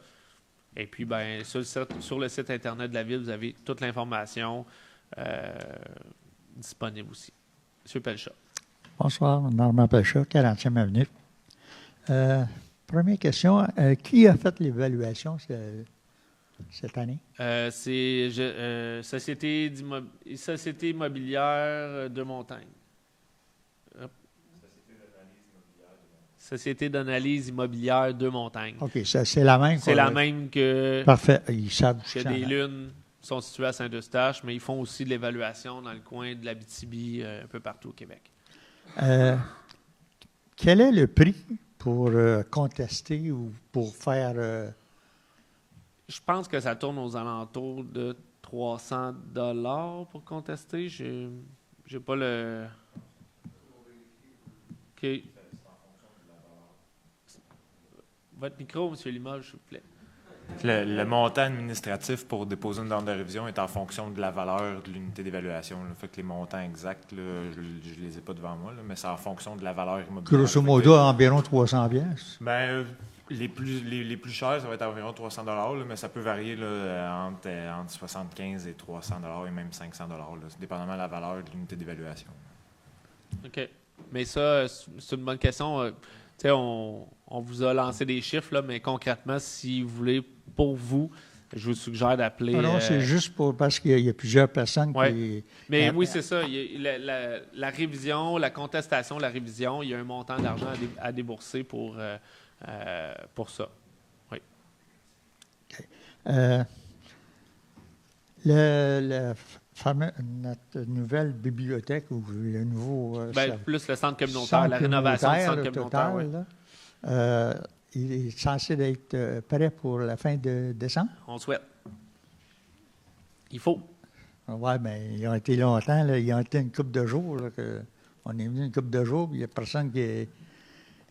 Et puis, ben, sur le site Internet de la Ville, vous avez toute l'information disponible aussi. Monsieur Pelchat. Bonsoir, Normand Pelchat, 40e Avenue. Première question, qui a fait l'évaluation cette année? C'est Société immobilière de Montagne. Société d'analyse immobilière de Montagne. OK, c'est la même? C'est la même que... Parfait, ils savent. Que des lunes sont situées à Saint-Eustache, mais ils font aussi de l'évaluation dans le coin de l'Abitibi, un peu partout au Québec. Quel est le prix pour contester ou pour faire... Je pense que ça tourne aux alentours de 300 $ pour contester. J'ai pas le... OK. Votre micro, M. Limoges, s'il vous plaît. Le montant administratif pour déposer une demande de révision est en fonction de la valeur de l'unité d'évaluation. Là. Fait que les montants exacts, là, je ne les ai pas devant moi, là, mais c'est en fonction de la valeur immobilière. Grosso modo, environ 300 pièces. Ben, les plus chers, ça va être environ 300 $, là, mais ça peut varier là, entre 75 et 300 $ et même 500 $, là, dépendamment de la valeur de l'unité d'évaluation. OK. Mais ça, c'est une bonne question. On vous a lancé des chiffres, là, mais concrètement, si vous voulez, pour vous, je vous suggère d'appeler... Non, c'est juste parce qu'il y a plusieurs personnes qui... Mais oui, c'est ça. Il y a la révision, la contestation, la révision, il y a un montant d'argent à débourser pour ça. Oui. Okay. Notre nouvelle bibliothèque ou le nouveau... plus le centre communautaire, la rénovation du centre communautaire. Total, il est censé être prêt pour la fin de décembre? On le souhaite. Il faut. Oui, mais ils ont été longtemps, là, ils ont été une couple de jours. Là, on est venu une couple de jours, puis il n'y a personne qui...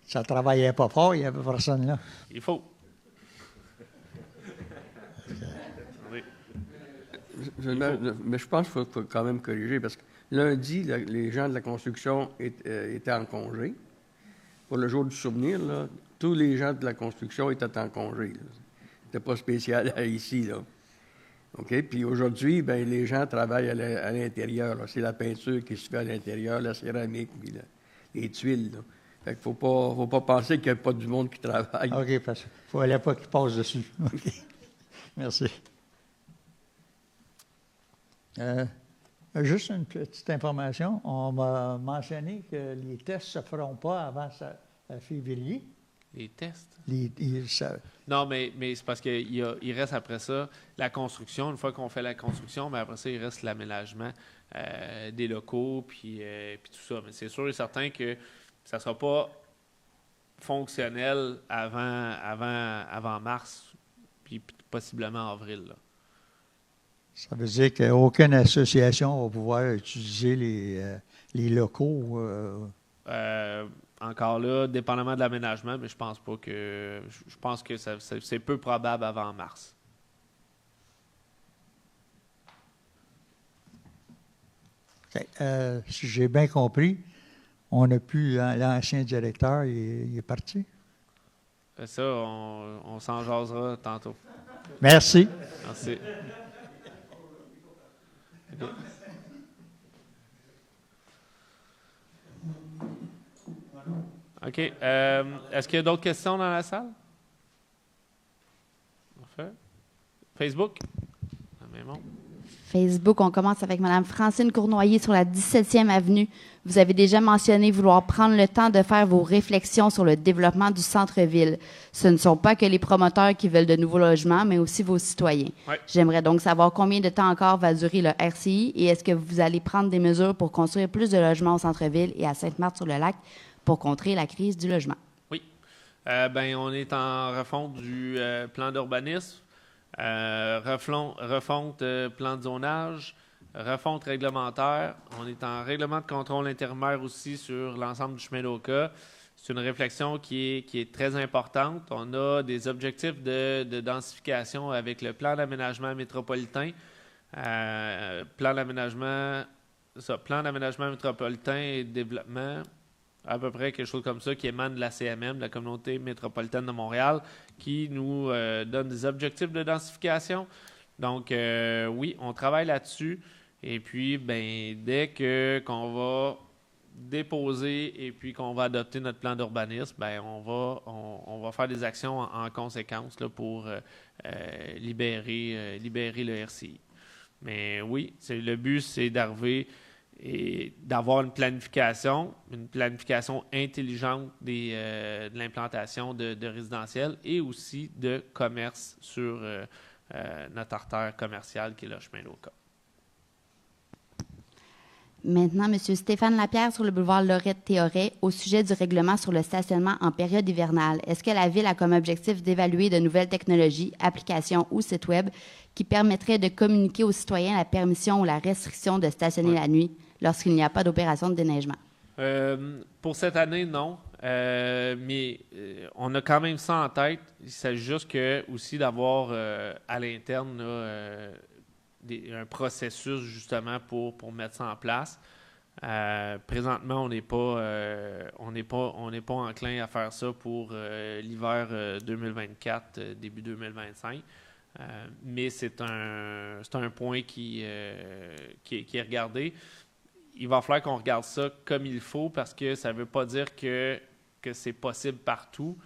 Ça ne travaillait pas fort, il n'y avait personne là. Il faut. Mais je pense qu'il faut quand même corriger, parce que lundi, les gens de la construction étaient en congé. Pour le jour du souvenir, là, tous les gens de la construction étaient en congé. C'était pas spécial ici, là. OK? Puis aujourd'hui, ben, les gens travaillent à l'intérieur. C'est la peinture qui se fait à l'intérieur, la céramique, puis les tuiles. Là. Fait qu'il faut pas penser qu'il n'y a pas du monde qui travaille. OK, parce qu'il ne fallait pas qu'ils passent dessus. OK. Merci. Juste une petite information. On m'a mentionné que les tests ne se feront pas avant février. Les tests? Non, mais c'est parce qu'il reste après ça la construction. Une fois qu'on fait la construction, mais après ça, il reste l'aménagement des locaux puis tout ça. Mais c'est sûr et certain que ça ne sera pas fonctionnel avant mars, puis possiblement avril. Là. Ça veut dire qu'aucune association va pouvoir utiliser les locaux. Encore là, dépendamment de l'aménagement, mais je pense que c'est peu probable avant mars. Okay. Si j'ai bien compris, on n'a plus l'ancien directeur, il est parti. Ça, on s'en jasera tantôt. Merci. Merci. OK. Est-ce qu'il y a d'autres questions dans la salle? Parfait. Facebook? Facebook, on commence avec Mme Francine Cournoyer sur la 17e Avenue. Vous avez déjà mentionné vouloir prendre le temps de faire vos réflexions sur le développement du centre-ville. Ce ne sont pas que les promoteurs qui veulent de nouveaux logements, mais aussi vos citoyens. Ouais. J'aimerais donc savoir combien de temps encore va durer le RCI et est-ce que vous allez prendre des mesures pour construire plus de logements au centre-ville et à Sainte-Marthe-sur-le-Lac pour contrer la crise du logement? Oui. On est en refonte du plan d'urbanisme. Refonte plan de zonage, refonte réglementaire. On est en règlement de contrôle intérimaire aussi sur l'ensemble du chemin d'Oka. C'est une réflexion qui est très importante. On a des objectifs de densification avec le plan d'aménagement métropolitain, plan d'aménagement ça, plan d'aménagement métropolitain et de développement, à peu près quelque chose comme ça, qui émane de la CMM, de la Communauté métropolitaine de Montréal, qui nous donne des objectifs de densification. Donc, oui, on travaille là-dessus. Et puis, dès qu'on va déposer et puis qu'on va adopter notre plan d'urbanisme, on va faire des actions en conséquence là, pour libérer le RCI. Mais oui, le but, c'est d'arriver et d'avoir une planification intelligente de l'implantation de résidentiels et aussi de commerce sur notre artère commerciale qui est le chemin Loca. Maintenant, M. Stéphane Lapierre sur le boulevard Lorette-Théoret au sujet du règlement sur le stationnement en période hivernale. Est-ce que la Ville a comme objectif d'évaluer de nouvelles technologies, applications ou sites Web qui permettraient de communiquer aux citoyens la permission ou la restriction de stationner la nuit lorsqu'il n'y a pas d'opération de déneigement? Pour cette année, non. Mais on a quand même ça en tête. Il s'agit juste aussi d'avoir à l'interne un processus justement pour mettre ça en place. Présentement, on n'est pas enclin à faire ça pour l'hiver 2024, début 2025. Mais c'est un point qui est regardé. Il va falloir qu'on regarde ça comme il faut parce que ça ne veut pas dire que c'est possible partout.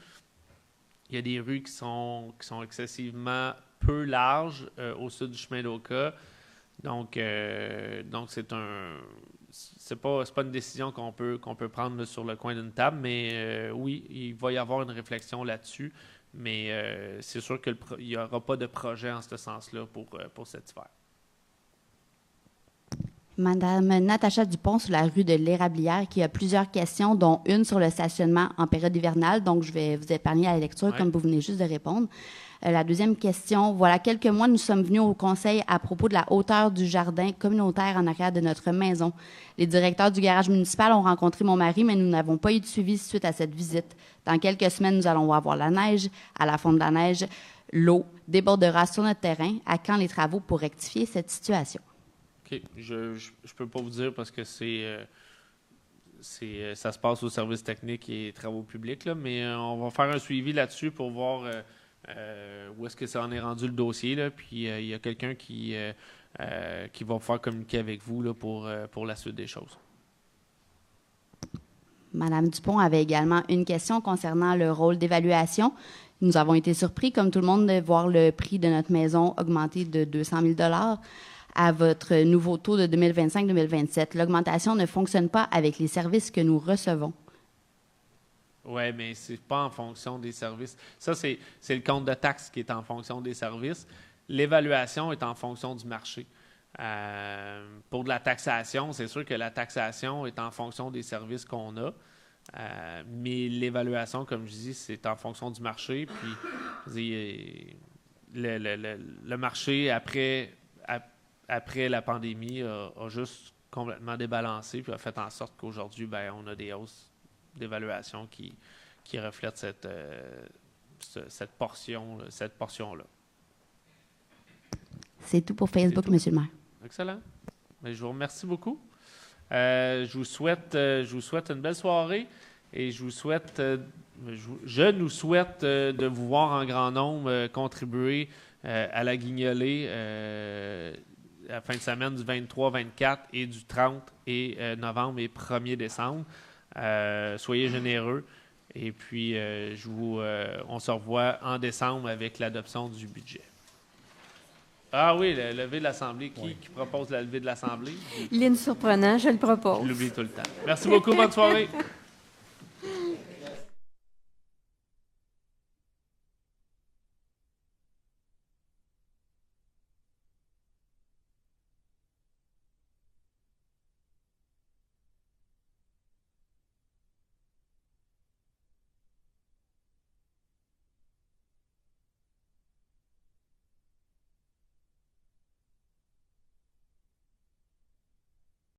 Il y a des rues qui sont excessivement peu larges au sud du chemin Loca. Donc c'est pas une décision qu'on peut prendre là, sur le coin d'une table, mais oui, il va y avoir une réflexion là-dessus. Mais c'est sûr qu'il n'y aura pas de projet en ce sens-là pour cet hiver. Madame Natacha Dupont sur la rue de l'Érablière qui a plusieurs questions, dont une sur le stationnement en période hivernale. Donc, je vais vous épargner la lecture comme vous venez juste de répondre. La deuxième question, voilà quelques mois, nous sommes venus au conseil à propos de la hauteur du jardin communautaire en arrière de notre maison. Les directeurs du garage municipal ont rencontré mon mari, mais nous n'avons pas eu de suivi suite à cette visite. Dans quelques semaines, nous allons avoir la neige. À la fonte de la neige, l'eau débordera sur notre terrain. À quand les travaux pour rectifier cette situation? OK. Je peux pas vous dire parce que ça se passe au service technique et travaux publics, là, mais on va faire un suivi là-dessus pour voir où est-ce que ça en est rendu le dossier. Là, puis il y a quelqu'un qui va pouvoir communiquer avec vous là, pour la suite des choses. Madame Dupont avait également une question concernant le rôle d'évaluation. Nous avons été surpris, comme tout le monde, de voir le prix de notre maison augmenter de 200 000 $ à votre nouveau taux de 2025-2027. L'augmentation ne fonctionne pas avec les services que nous recevons. Oui, mais ce n'est pas en fonction des services. Ça, c'est le compte de taxes qui est en fonction des services. L'évaluation est en fonction du marché. Pour de la taxation, c'est sûr que la taxation est en fonction des services qu'on a. Mais l'évaluation, comme je dis, c'est en fonction du marché. Puis, le marché, après la pandémie, a juste complètement débalancé puis a fait en sorte qu'aujourd'hui, on a des hausses d'évaluation qui reflètent cette portion-là. C'est tout pour Facebook, M. le maire. Excellent. Je vous remercie beaucoup. Je vous souhaite une belle soirée et je nous souhaite de vous voir en grand nombre contribuer à la Guignolée à la fin de semaine du 23, 24 et du 30 novembre et 1er décembre. Soyez généreux. Et puis, on se revoit en décembre avec l'adoption du budget. Ah oui, la levée de l'Assemblée. Qui propose la levée de l'Assemblée? Lynn Surprenant, je le propose. Je l'oublie tout le temps. Merci beaucoup. Bonne soirée.